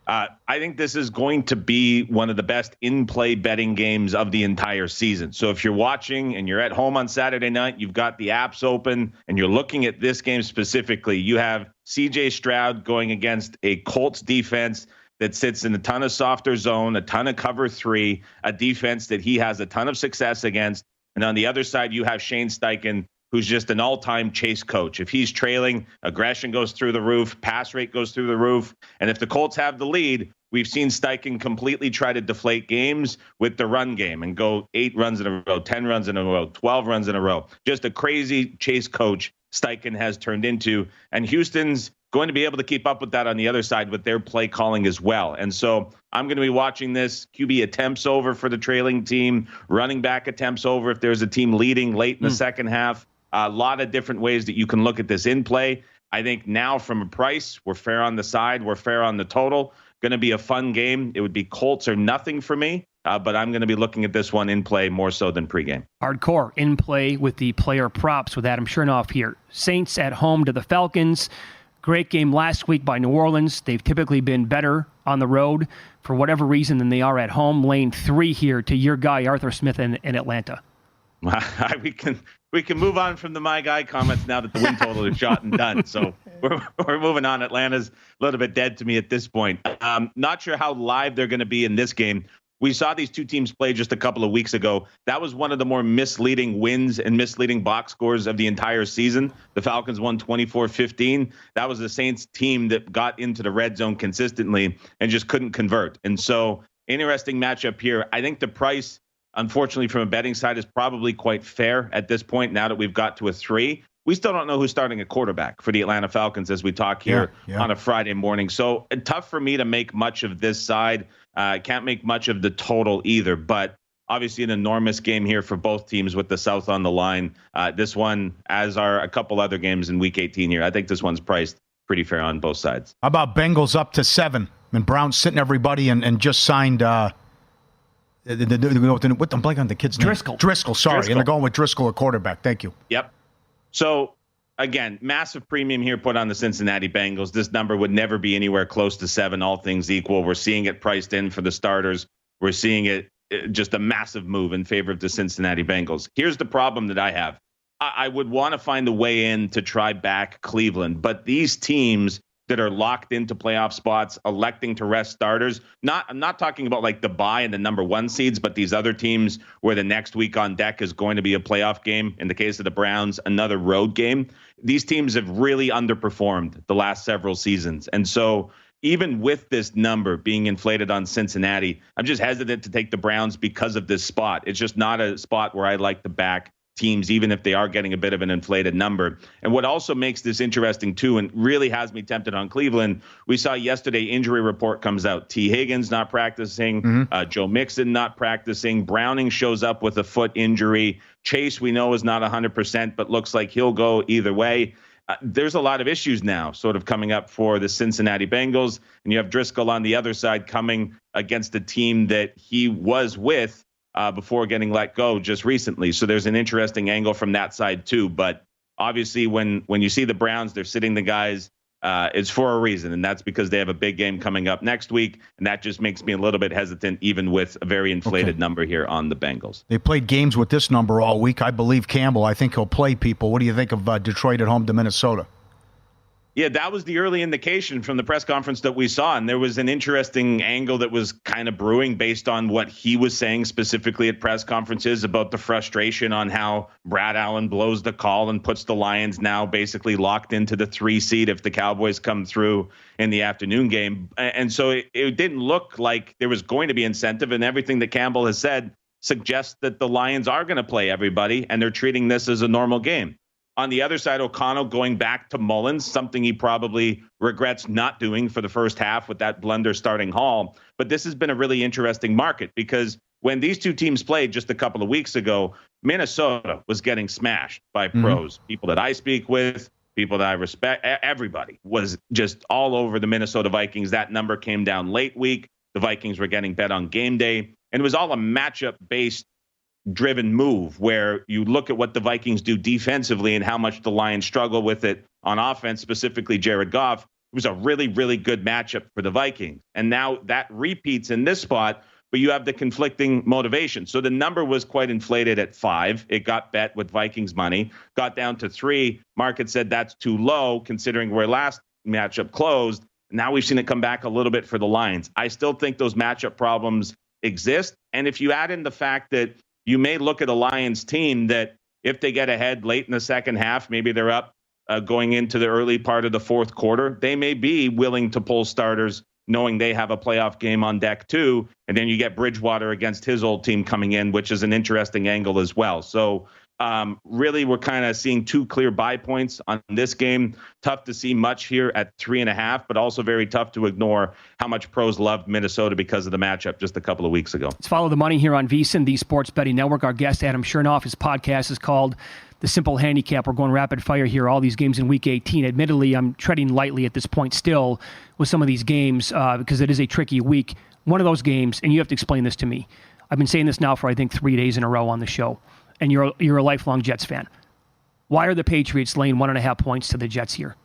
Speaker 9: I think this is going to be one of the best in-play betting games of the entire season. So if you're watching and you're at home on Saturday night, you've got the apps open, and you're looking at this game specifically, you have C.J. Stroud going against a Colts defense that sits in a ton of softer zone, a ton of cover three, a defense that he has a ton of success against. And on the other side, you have Shane Steichen, who's just an all-time chase coach. If he's trailing, aggression goes through the roof, pass rate goes through the roof. And if the Colts have the lead, we've seen Steichen completely try to deflate games with the run game and go 8 runs in a row, 10 runs in a row, 12 runs in a row. Just a crazy chase coach Steichen has turned into. And Houston's going to be able to keep up with that on the other side with their play calling as well. And so I'm going to be watching this. QB attempts over for the trailing team, running back attempts over if there's a team leading late in the second half. A lot of different ways that you can look at this in play. I think now from a price, we're fair on the side. We're fair on the total. Going to be a fun game. It would be Colts or nothing for me, but I'm going to be looking at this one in play more so than pregame.
Speaker 6: Hardcore in play with the player props with Adam Chernoff here. Saints at home to the Falcons. Great game last week by New Orleans. They've typically been better on the road for whatever reason than they are at home. Lane 3 here to your guy, Arthur Smith in Atlanta.
Speaker 9: We can move on from the my guy comments now that the win total is shot and done. So we're moving on. Atlanta's a little bit dead to me at this point. Not sure how live they're going to be in this game. We saw these two teams play just a couple of weeks ago. That was one of the more misleading wins and misleading box scores of the entire season. The Falcons won 24-15. That was the Saints team that got into the red zone consistently and just couldn't convert. And so interesting matchup here. I think the price, unfortunately, from a betting side, is probably quite fair at this point now that we've got to a 3. we still don't know who's starting at quarterback for the Atlanta Falcons as we talk here on a Friday morning. So tough for me to make much of this side. Can't make much of the total either, but obviously an enormous game here for both teams with the South on the line. This one, as are a couple other games in Week 18 here, I think this one's priced pretty fair on both sides.
Speaker 7: How about Bengals up to 7 and Browns sitting everybody and just signed I'm blanking on the kid's name. Driscoll, sorry. And they're going with Driscoll at quarterback. Thank you.
Speaker 9: Yep. So, again, massive premium here put on the Cincinnati Bengals. This number would never be anywhere close to 7, all things equal. We're seeing it priced in for the starters. We're seeing it just a massive move in favor of the Cincinnati Bengals. Here's the problem that I have. I would want to find a way in to try back Cleveland, but these teams that are locked into playoff spots, electing to rest starters. I'm not talking about like the bye and the number 1 seeds, but these other teams where the next week on deck is going to be a playoff game. In the case of the Browns, another road game. These teams have really underperformed the last several seasons. And so even with this number being inflated on Cincinnati, I'm just hesitant to take the Browns because of this spot. It's just not a spot where I like to back teams, even if they are getting a bit of an inflated number. And what also makes this interesting too, and really has me tempted on Cleveland, we saw yesterday injury report comes out. T. Higgins not practicing, Joe Mixon not practicing, Browning shows up with a foot injury. Chase we know is not 100%, but looks like he'll go either way. There's a lot of issues now sort of coming up for the Cincinnati Bengals, and you have Driscoll on the other side coming against a team that he was with before getting let go just recently. So there's an interesting angle from that side too. But obviously when you see the Browns, they're sitting the guys, it's for a reason. And that's because they have a big game coming up next week. And that just makes me a little bit hesitant, even with a very inflated number here on the Bengals.
Speaker 7: They played games with this number all week. I believe Campbell. I think he'll play people. What do you think of Detroit at home to Minnesota?
Speaker 9: Yeah, that was the early indication from the press conference that we saw. And there was an interesting angle that was kind of brewing based on what he was saying specifically at press conferences about the frustration on how Brad Allen blows the call and puts the Lions now basically locked into the 3 seed if the Cowboys come through in the afternoon game. And so it didn't look like there was going to be incentive, and everything that Campbell has said suggests that the Lions are going to play everybody and they're treating this as a normal game. On the other side, O'Connell going back to Mullins, something he probably regrets not doing for the first half with that blunder starting Hall. But this has been a really interesting market because when these two teams played just a couple of weeks ago, Minnesota was getting smashed by pros, people that I speak with, people that I respect. Everybody was just all over the Minnesota Vikings. That number came down late week. The Vikings were getting bet on game day. And it was all a matchup-based driven move where you look at what the Vikings do defensively and how much the Lions struggle with it on offense, specifically Jared Goff. It was a really, really good matchup for the Vikings. And now that repeats in this spot, but you have the conflicting motivation. So the number was quite inflated at 5. It got bet with Vikings money, got down to 3. Market said that's too low considering where last matchup closed. Now we've seen it come back a little bit for the Lions. I still think those matchup problems exist. And if you add in the fact that you may look at a Lions team that if they get ahead late in the second half, maybe they're up going into the early part of the fourth quarter, they may be willing to pull starters knowing they have a playoff game on deck too. And then you get Bridgewater against his old team coming in, which is an interesting angle as well. So really, we're kind of seeing 2 clear buy points on this game. Tough to see much here at 3.5, but also very tough to ignore how much pros loved Minnesota because of the matchup just a couple of weeks ago.
Speaker 6: Let's follow the money here on VSiN, the Sports Betting Network. Our guest, Adam Chernoff, his podcast is called The Simple Handicap. We're going rapid fire here, all these games in Week 18. Admittedly, I'm treading lightly at this point still with some of these games because it is a tricky week. One of those games, and you have to explain this to me. I've been saying this now for, I think, 3 days in a row on the show. And you're a lifelong Jets fan. Why are the Patriots laying 1.5 points to the Jets here?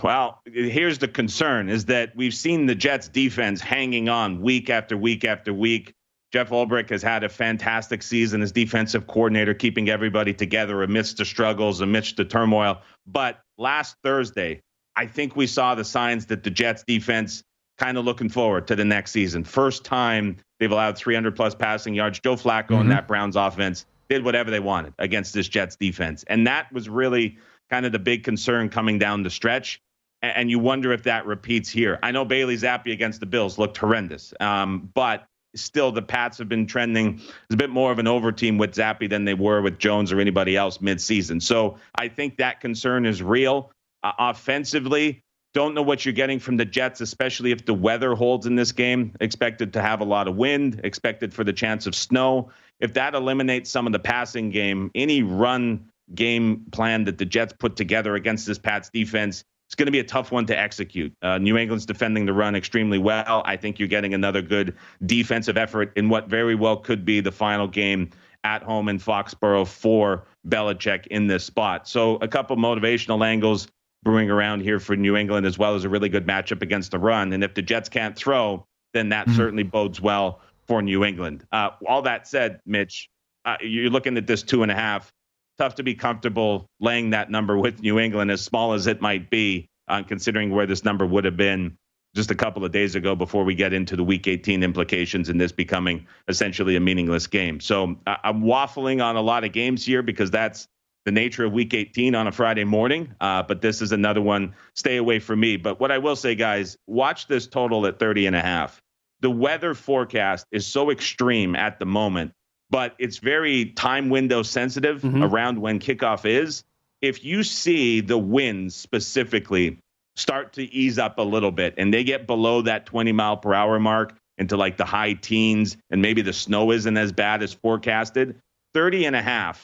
Speaker 9: Well, here's the concern is that we've seen the Jets defense hanging on week after week after week. Jeff Ulbrich has had a fantastic season as defensive coordinator, keeping everybody together amidst the struggles, amidst the turmoil. But last Thursday, I think we saw the signs that the Jets defense kind of looking forward to the next season. First time they've allowed 300-plus passing yards. Joe Flacco and that Browns offense did whatever they wanted against this Jets defense. And that was really kind of the big concern coming down the stretch. And you wonder if that repeats here. I know Bailey Zappi against the Bills looked horrendous. But still the Pats have been trending as a bit more of an over team with Zappe than they were with Jones or anybody else midseason. So I think that concern is real. Offensively, don't know what you're getting from the Jets, especially if the weather holds in this game. Expected to have a lot of wind, expected for the chance of snow. If that eliminates some of the passing game, any run game plan that the Jets put together against this Pats defense, it's going to be a tough one to execute. New England's defending the run extremely well. I think you're getting another good defensive effort in what very well could be the final game at home in Foxborough for Belichick in this spot. So a couple motivational angles brewing around here for New England, as well as a really good matchup against the run. And if the Jets can't throw, then that certainly bodes well for New England. All that said, Mitch, you're looking at this 2.5. Tough to be comfortable laying that number with New England, as small as it might be, considering where this number would have been just a couple of days ago before we get into the Week 18 implications and this becoming essentially a meaningless game. So I'm waffling on a lot of games here because that's the nature of Week 18 on a Friday morning. But this is another one. Stay away from me. But what I will say, guys, watch this total at 30.5. The weather forecast is so extreme at the moment, but it's very time window sensitive around when kickoff is. If you see the winds specifically start to ease up a little bit and they get below that 20 mile per hour mark into like the high teens, and maybe the snow isn't as bad as forecasted, 30.5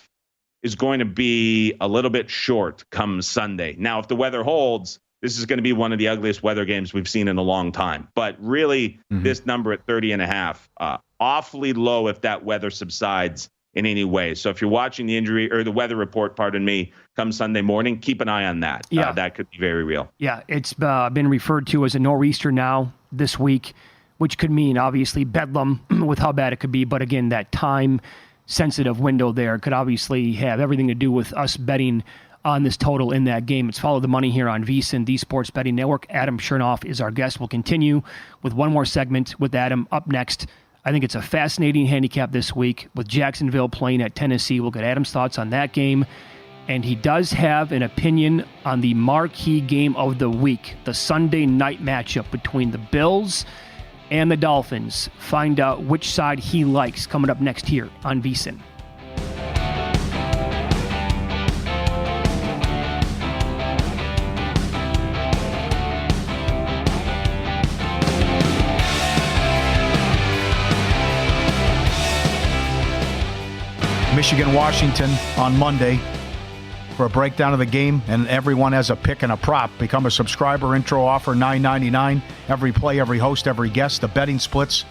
Speaker 9: is going to be a little bit short come Sunday. Now, if the weather holds, this is going to be one of the ugliest weather games we've seen in a long time. But really, this number at 30.5, awfully low if that weather subsides in any way. So if you're watching the injury or the weather report, come Sunday morning, keep an eye on that.
Speaker 6: Yeah.
Speaker 9: That could be very real.
Speaker 6: Yeah, it's been referred to as a nor'easter now this week, which could mean obviously bedlam with how bad it could be. But again, that time-sensitive window there could obviously have everything to do with us betting on this total in that game. It's Follow the Money here on VSiN, the Sports Betting Network. Adam Chernoff is our guest. We'll continue with one more segment with Adam up next. I think it's a fascinating handicap this week with Jacksonville playing at Tennessee. We'll get Adam's thoughts on that game. And he does have an opinion on the marquee game of the week, the Sunday night matchup between the Bills and the Dolphins. Find out which side he likes coming up next here on VSiN.
Speaker 7: Michigan-Washington on Monday for a breakdown of the game, and everyone has a pick and a prop. Become a subscriber. Intro offer $9.99. Every play, every host, every guest. The betting splits.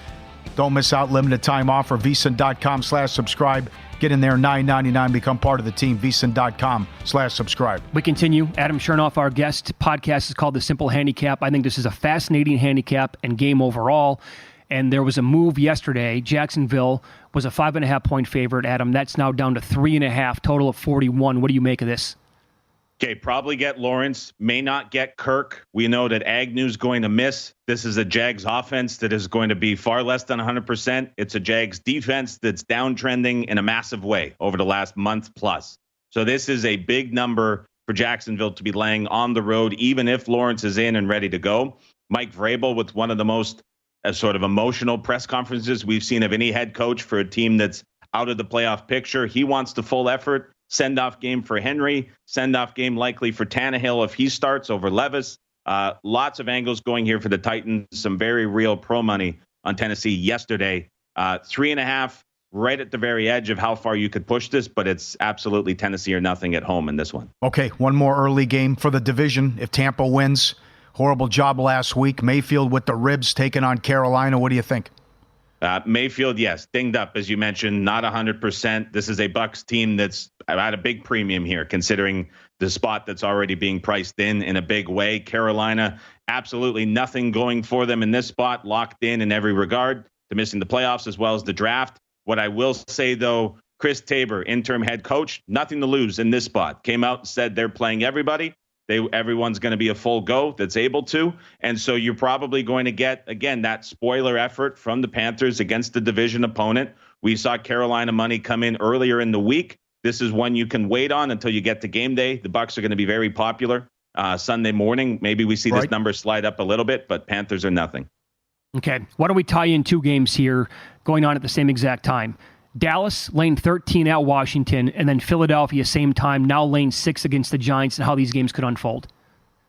Speaker 7: Don't miss out. Limited time offer. VSiN.com/subscribe. Get in there, $9.99. Become part of the team. VSiN.com/subscribe.
Speaker 6: We continue. Adam Chernoff, our guest. Podcast is called The Simple Handicap. I think this is a fascinating handicap and game overall. And there was a move yesterday. Jacksonville was a 5.5-point favorite. Adam, that's now down to 3.5, total of 41. What do you make of this?
Speaker 9: Okay, probably get Lawrence, may not get Kirk. We know that Agnew's going to miss. This is a Jags offense that is going to be far less than 100%. It's a Jags defense that's downtrending in a massive way over the last month plus. So this is a big number for Jacksonville to be laying on the road, even if Lawrence is in and ready to go. Mike Vrabel with one of the most sort of emotional press conferences we've seen of any head coach for a team that's out of the playoff picture. He wants the full effort. Send-off game for Henry. Send-off game likely for Tannehill if he starts over Levis. Lots of angles going here for the Titans. Some very real pro money on Tennessee yesterday. 3.5, right at the very edge of how far you could push this, but it's absolutely Tennessee or nothing at home in this one.
Speaker 7: Okay, one more early game for the division. If Tampa wins, horrible job last week. Mayfield with the ribs taking on Carolina. What do you think?
Speaker 9: Mayfield, yes, dinged up, as you mentioned, not 100%. This is a Bucs team that's at a big premium here, considering the spot that's already being priced in a big way. Carolina, absolutely nothing going for them in this spot, locked in every regard to missing the playoffs as well as the draft. What I will say, though, Chris Tabor, interim head coach, nothing to lose in this spot. Came out and said they're playing everybody. Everyone's going to be a full go that's able to. And so you're probably going to get, again, that spoiler effort from the Panthers against the division opponent. We saw Carolina money come in earlier in the week. This is one you can wait on until you get to game day. The Bucs are going to be very popular Sunday morning. Maybe we see this number slide up a little bit, but Panthers are nothing.
Speaker 6: Okay. Why don't we tie in two games here going on at the same exact time? Dallas, lane 13 at Washington, and then Philadelphia, same time, now lane 6 against the Giants, and how these games could unfold.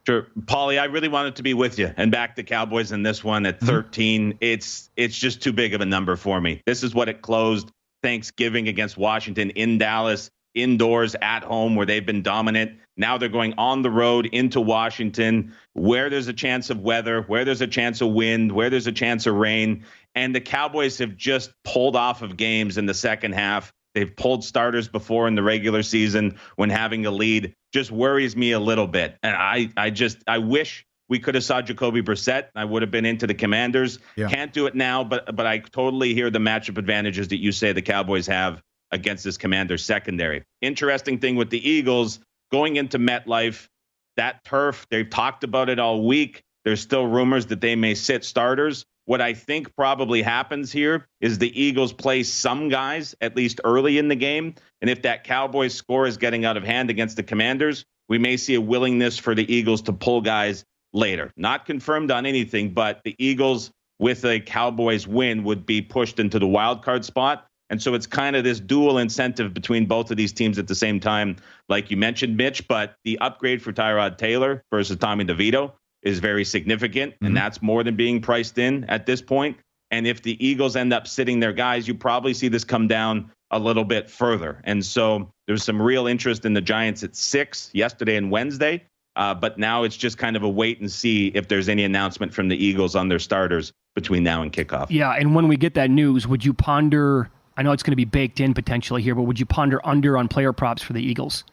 Speaker 9: Sure. Paulie, I really wanted to be with you and back the Cowboys in this one at 13. It's just too big of a number for me. This is what it closed Thanksgiving against Washington in Dallas, indoors at home where they've been dominant. Now they're going on the road into Washington where there's a chance of weather, where there's a chance of wind, where there's a chance of rain. And the Cowboys have just pulled off of games in the second half. They've pulled starters before in the regular season when having a lead. Just worries me a little bit. And I wish we could have saw Jacoby Brissett. I would have been into the Commanders. Yeah. Can't do it now, but I totally hear the matchup advantages that you say the Cowboys have against this Commanders secondary. Interesting thing with the Eagles, going into MetLife, that turf, they've talked about it all week. There's still rumors that they may sit starters. What I think probably happens here is the Eagles play some guys, at least early in the game. And if that Cowboys score is getting out of hand against the Commanders, we may see a willingness for the Eagles to pull guys later. Not confirmed on anything, but the Eagles with a Cowboys win would be pushed into the wild card spot. And so it's kind of this dual incentive between both of these teams at the same time, like you mentioned, Mitch. But the upgrade for Tyrod Taylor versus Tommy DeVito is very significant, and that's more than being priced in at this point. And if the Eagles end up sitting their guys, you probably see this come down a little bit further. And so there's some real interest in the Giants at 6 yesterday and Wednesday. But now it's just kind of a wait and see if there's any announcement from the Eagles on their starters between now and kickoff.
Speaker 6: Yeah, and when we get that news, would you ponder, I know it's going to be baked in potentially here, but would you ponder under on player props for the Eagles?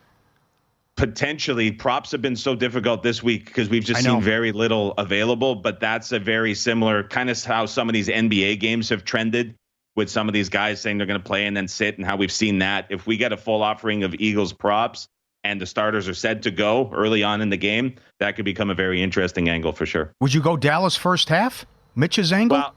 Speaker 9: Potentially. Props have been so difficult this week because we've just seen very little available, but that's a very similar kind of how some of these NBA games have trended with some of these guys saying they're going to play and then sit, and how we've seen that. If we get a full offering of Eagles props and the starters are said to go early on in the game, that could become a very interesting angle for sure.
Speaker 7: Would you go Dallas first half? Mitch's angle?
Speaker 9: Well,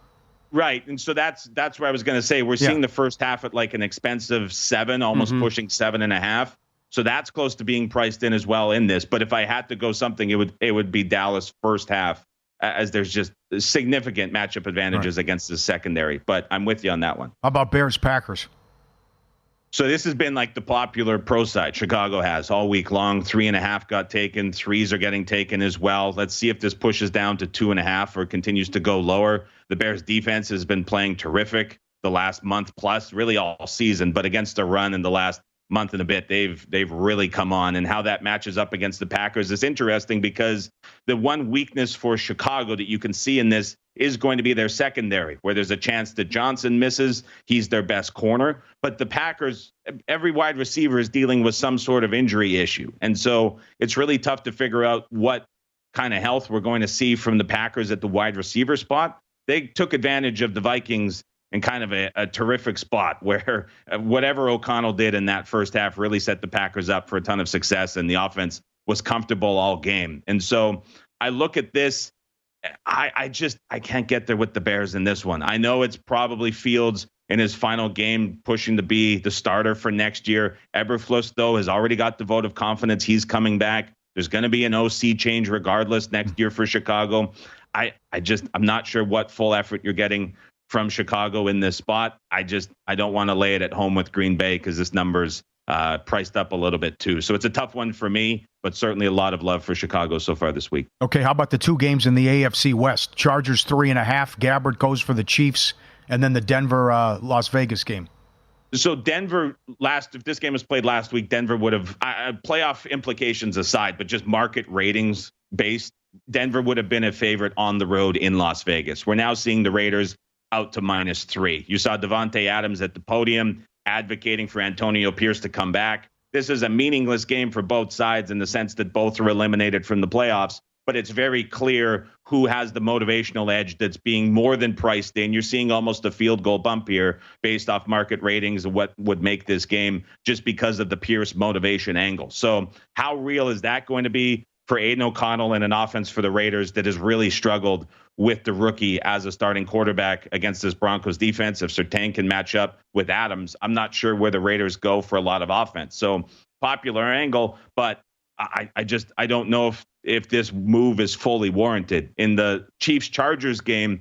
Speaker 9: right. And so that's where I was going to say, we're seeing the first half at like an expensive 7, almost pushing 7.5. So that's close to being priced in as well in this. But if I had to go something, it would be Dallas first half, as there's just significant matchup advantages against the secondary. But I'm with you on that one.
Speaker 7: How about Bears-Packers?
Speaker 9: So this has been like the popular pro side Chicago has all week long. 3.5 got taken. 3s are getting taken as well. Let's see if this pushes down to 2.5 or continues to go lower. The Bears defense has been playing terrific the last month plus, really all season. But against the run in the last month and a bit, they've really come on. And how that matches up against the Packers is interesting, because the one weakness for Chicago that you can see in this is going to be their secondary, where there's a chance that Johnson misses. He's their best corner. But the Packers, every wide receiver is dealing with some sort of injury issue. And so it's really tough to figure out what kind of health we're going to see from the Packers at the wide receiver spot. They took advantage of the Vikings in kind of a terrific spot where whatever O'Connell did in that first half really set the Packers up for a ton of success, and the offense was comfortable all game. And so I look at this, I can't get there with the Bears in this one. I know it's probably Fields in his final game pushing to be the starter for next year. Eberflus, though, has already got the vote of confidence. He's coming back. There's going to be an OC change regardless next year for Chicago. I'm not sure what full effort you're getting from Chicago in this spot. I don't want to lay it at home with Green Bay because this number's priced up a little bit too. So it's a tough one for me, but certainly a lot of love for Chicago so far this week.
Speaker 7: Okay, how about the two games in the AFC West? Chargers 3.5. Gabbard goes for the Chiefs, and then the Denver Las Vegas game.
Speaker 9: So Denver, if this game was played last week, Denver would have, playoff implications aside, but just market ratings based, Denver would have been a favorite on the road in Las Vegas. We're now seeing the Raiders out to -3. You saw Devontae Adams at the podium advocating for Antonio Pierce to come back. This is a meaningless game for both sides in the sense that both are eliminated from the playoffs, but it's very clear who has the motivational edge that's being more than priced in. You're seeing almost a field goal bump here based off market ratings of what would make this game just because of the Pierce motivation angle. So how real is that going to be for Aiden O'Connell and an offense for the Raiders that has really struggled with the rookie as a starting quarterback against this Broncos defense? If Surtain can match up with Adams, I'm not sure where the Raiders go for a lot of offense. So popular angle, but I don't know if this move is fully warranted. In the Chiefs-Chargers game,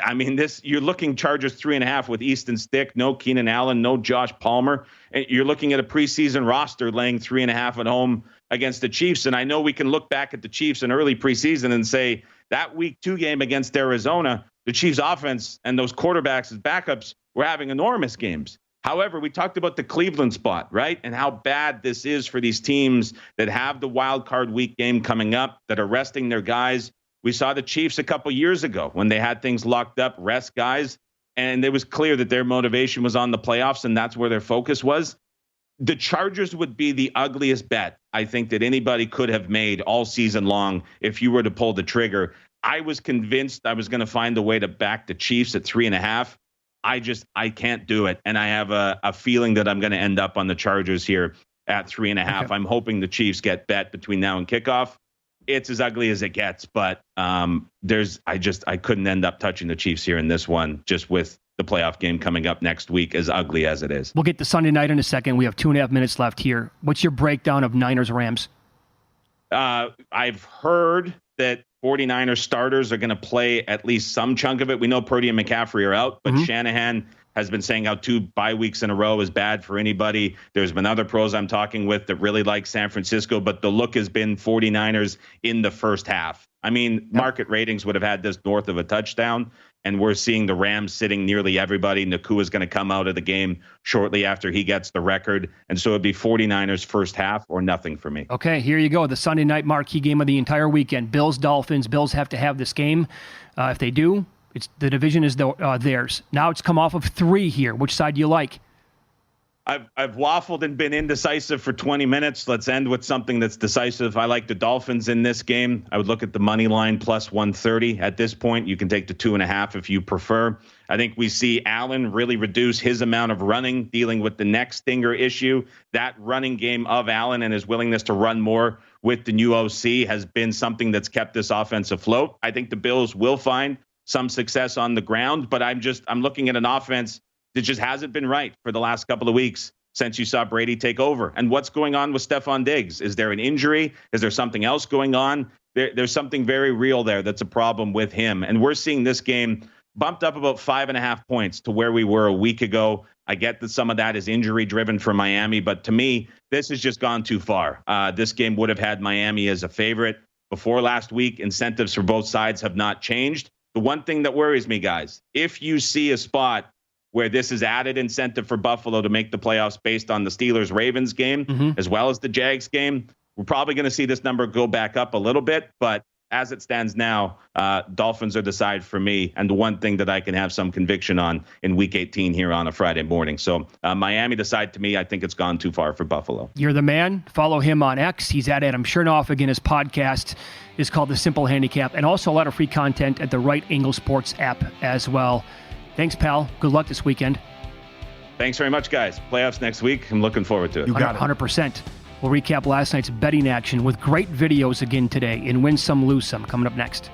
Speaker 9: I mean, you're looking Chargers 3.5 with Easton Stick, no Keenan Allen, no Josh Palmer. And you're looking at a preseason roster laying 3.5 at home against the Chiefs. And I know we can look back at the Chiefs in early preseason and say that week 2 game against Arizona, the Chiefs offense and those quarterbacks as backups were having enormous games. However, we talked about the Cleveland spot, right? And how bad this is for these teams that have the wild card week game coming up, that are resting their guys. We saw the Chiefs a couple years ago when they had things locked up, rest guys, and it was clear that their motivation was on the playoffs, and that's where their focus was. The Chargers would be the ugliest bet, I think, that anybody could have made all season long if you were to pull the trigger. I was convinced I was going to find a way to back the Chiefs at 3.5. I can't do it. And I have a feeling that I'm going to end up on the Chargers here at 3.5. Okay. I'm hoping the Chiefs get bet between now and kickoff. It's as ugly as it gets, but I couldn't end up touching the Chiefs here in this one, just with the playoff game coming up next week, as ugly as it is.
Speaker 6: We'll get to Sunday night in a second. We have 2.5 minutes left here. What's your breakdown of Niners-Rams?
Speaker 9: I've heard that 49ers starters are going to play at least some chunk of it. We know Purdy and McCaffrey are out, but Shanahan has been saying how 2 bye weeks in a row is bad for anybody. There's been other pros I'm talking with that really like San Francisco, but the look has been 49ers in the first half. I mean, market ratings would have had this north of a touchdown, and we're seeing the Rams sitting nearly everybody. Nakua is going to come out of the game shortly after he gets the record, and so it'd be 49ers first half or nothing for me.
Speaker 6: Okay, here you go. The Sunday night marquee game of the entire weekend. Bills-Dolphins. Bills have to have this game. If they do, the division is theirs. Now it's come off of 3 here. Which side do you like?
Speaker 9: I've waffled and been indecisive for 20 minutes. Let's end with something that's decisive. I like the Dolphins in this game. I would look at the money line plus 130. At this point, you can take the 2.5 if you prefer. I think we see Allen really reduce his amount of running, dealing with the neck stinger issue. That running game of Allen and his willingness to run more with the new OC has been something that's kept this offense afloat. I think the Bills will find some success on the ground, but I'm looking at an offense that just hasn't been right for the last couple of weeks since you saw Brady take over. And what's going on with Stephon Diggs? Is there an injury? Is there something else going on? There's something very real there that's a problem with him. And we're seeing this game bumped up about 5.5 points to where we were a week ago. I get that some of that is injury driven for Miami, but to me, this has just gone too far. This game would have had Miami as a favorite before last week. Incentives for both sides have not changed. The one thing that worries me, guys, if you see a spot where this is added incentive for Buffalo to make the playoffs based on the Steelers-Ravens game, as well as the Jags game, we're probably going to see this number go back up a little bit. But as it stands now, Dolphins are the side for me, and the one thing that I can have some conviction on in Week 18 here on a Friday morning. So Miami the side to me. I think it's gone too far for Buffalo.
Speaker 6: You're the man. Follow him on X. He's at Adam Chernoff. Again, his podcast is called The Simple Handicap, and also a lot of free content at the Right Angle Sports app as well. Thanks, pal. Good luck this weekend.
Speaker 9: Thanks very much, guys. Playoffs next week. I'm looking forward to it.
Speaker 7: You got it.
Speaker 6: 100%. We'll recap last night's betting action with great videos again today in Win Some, Lose Some coming up next.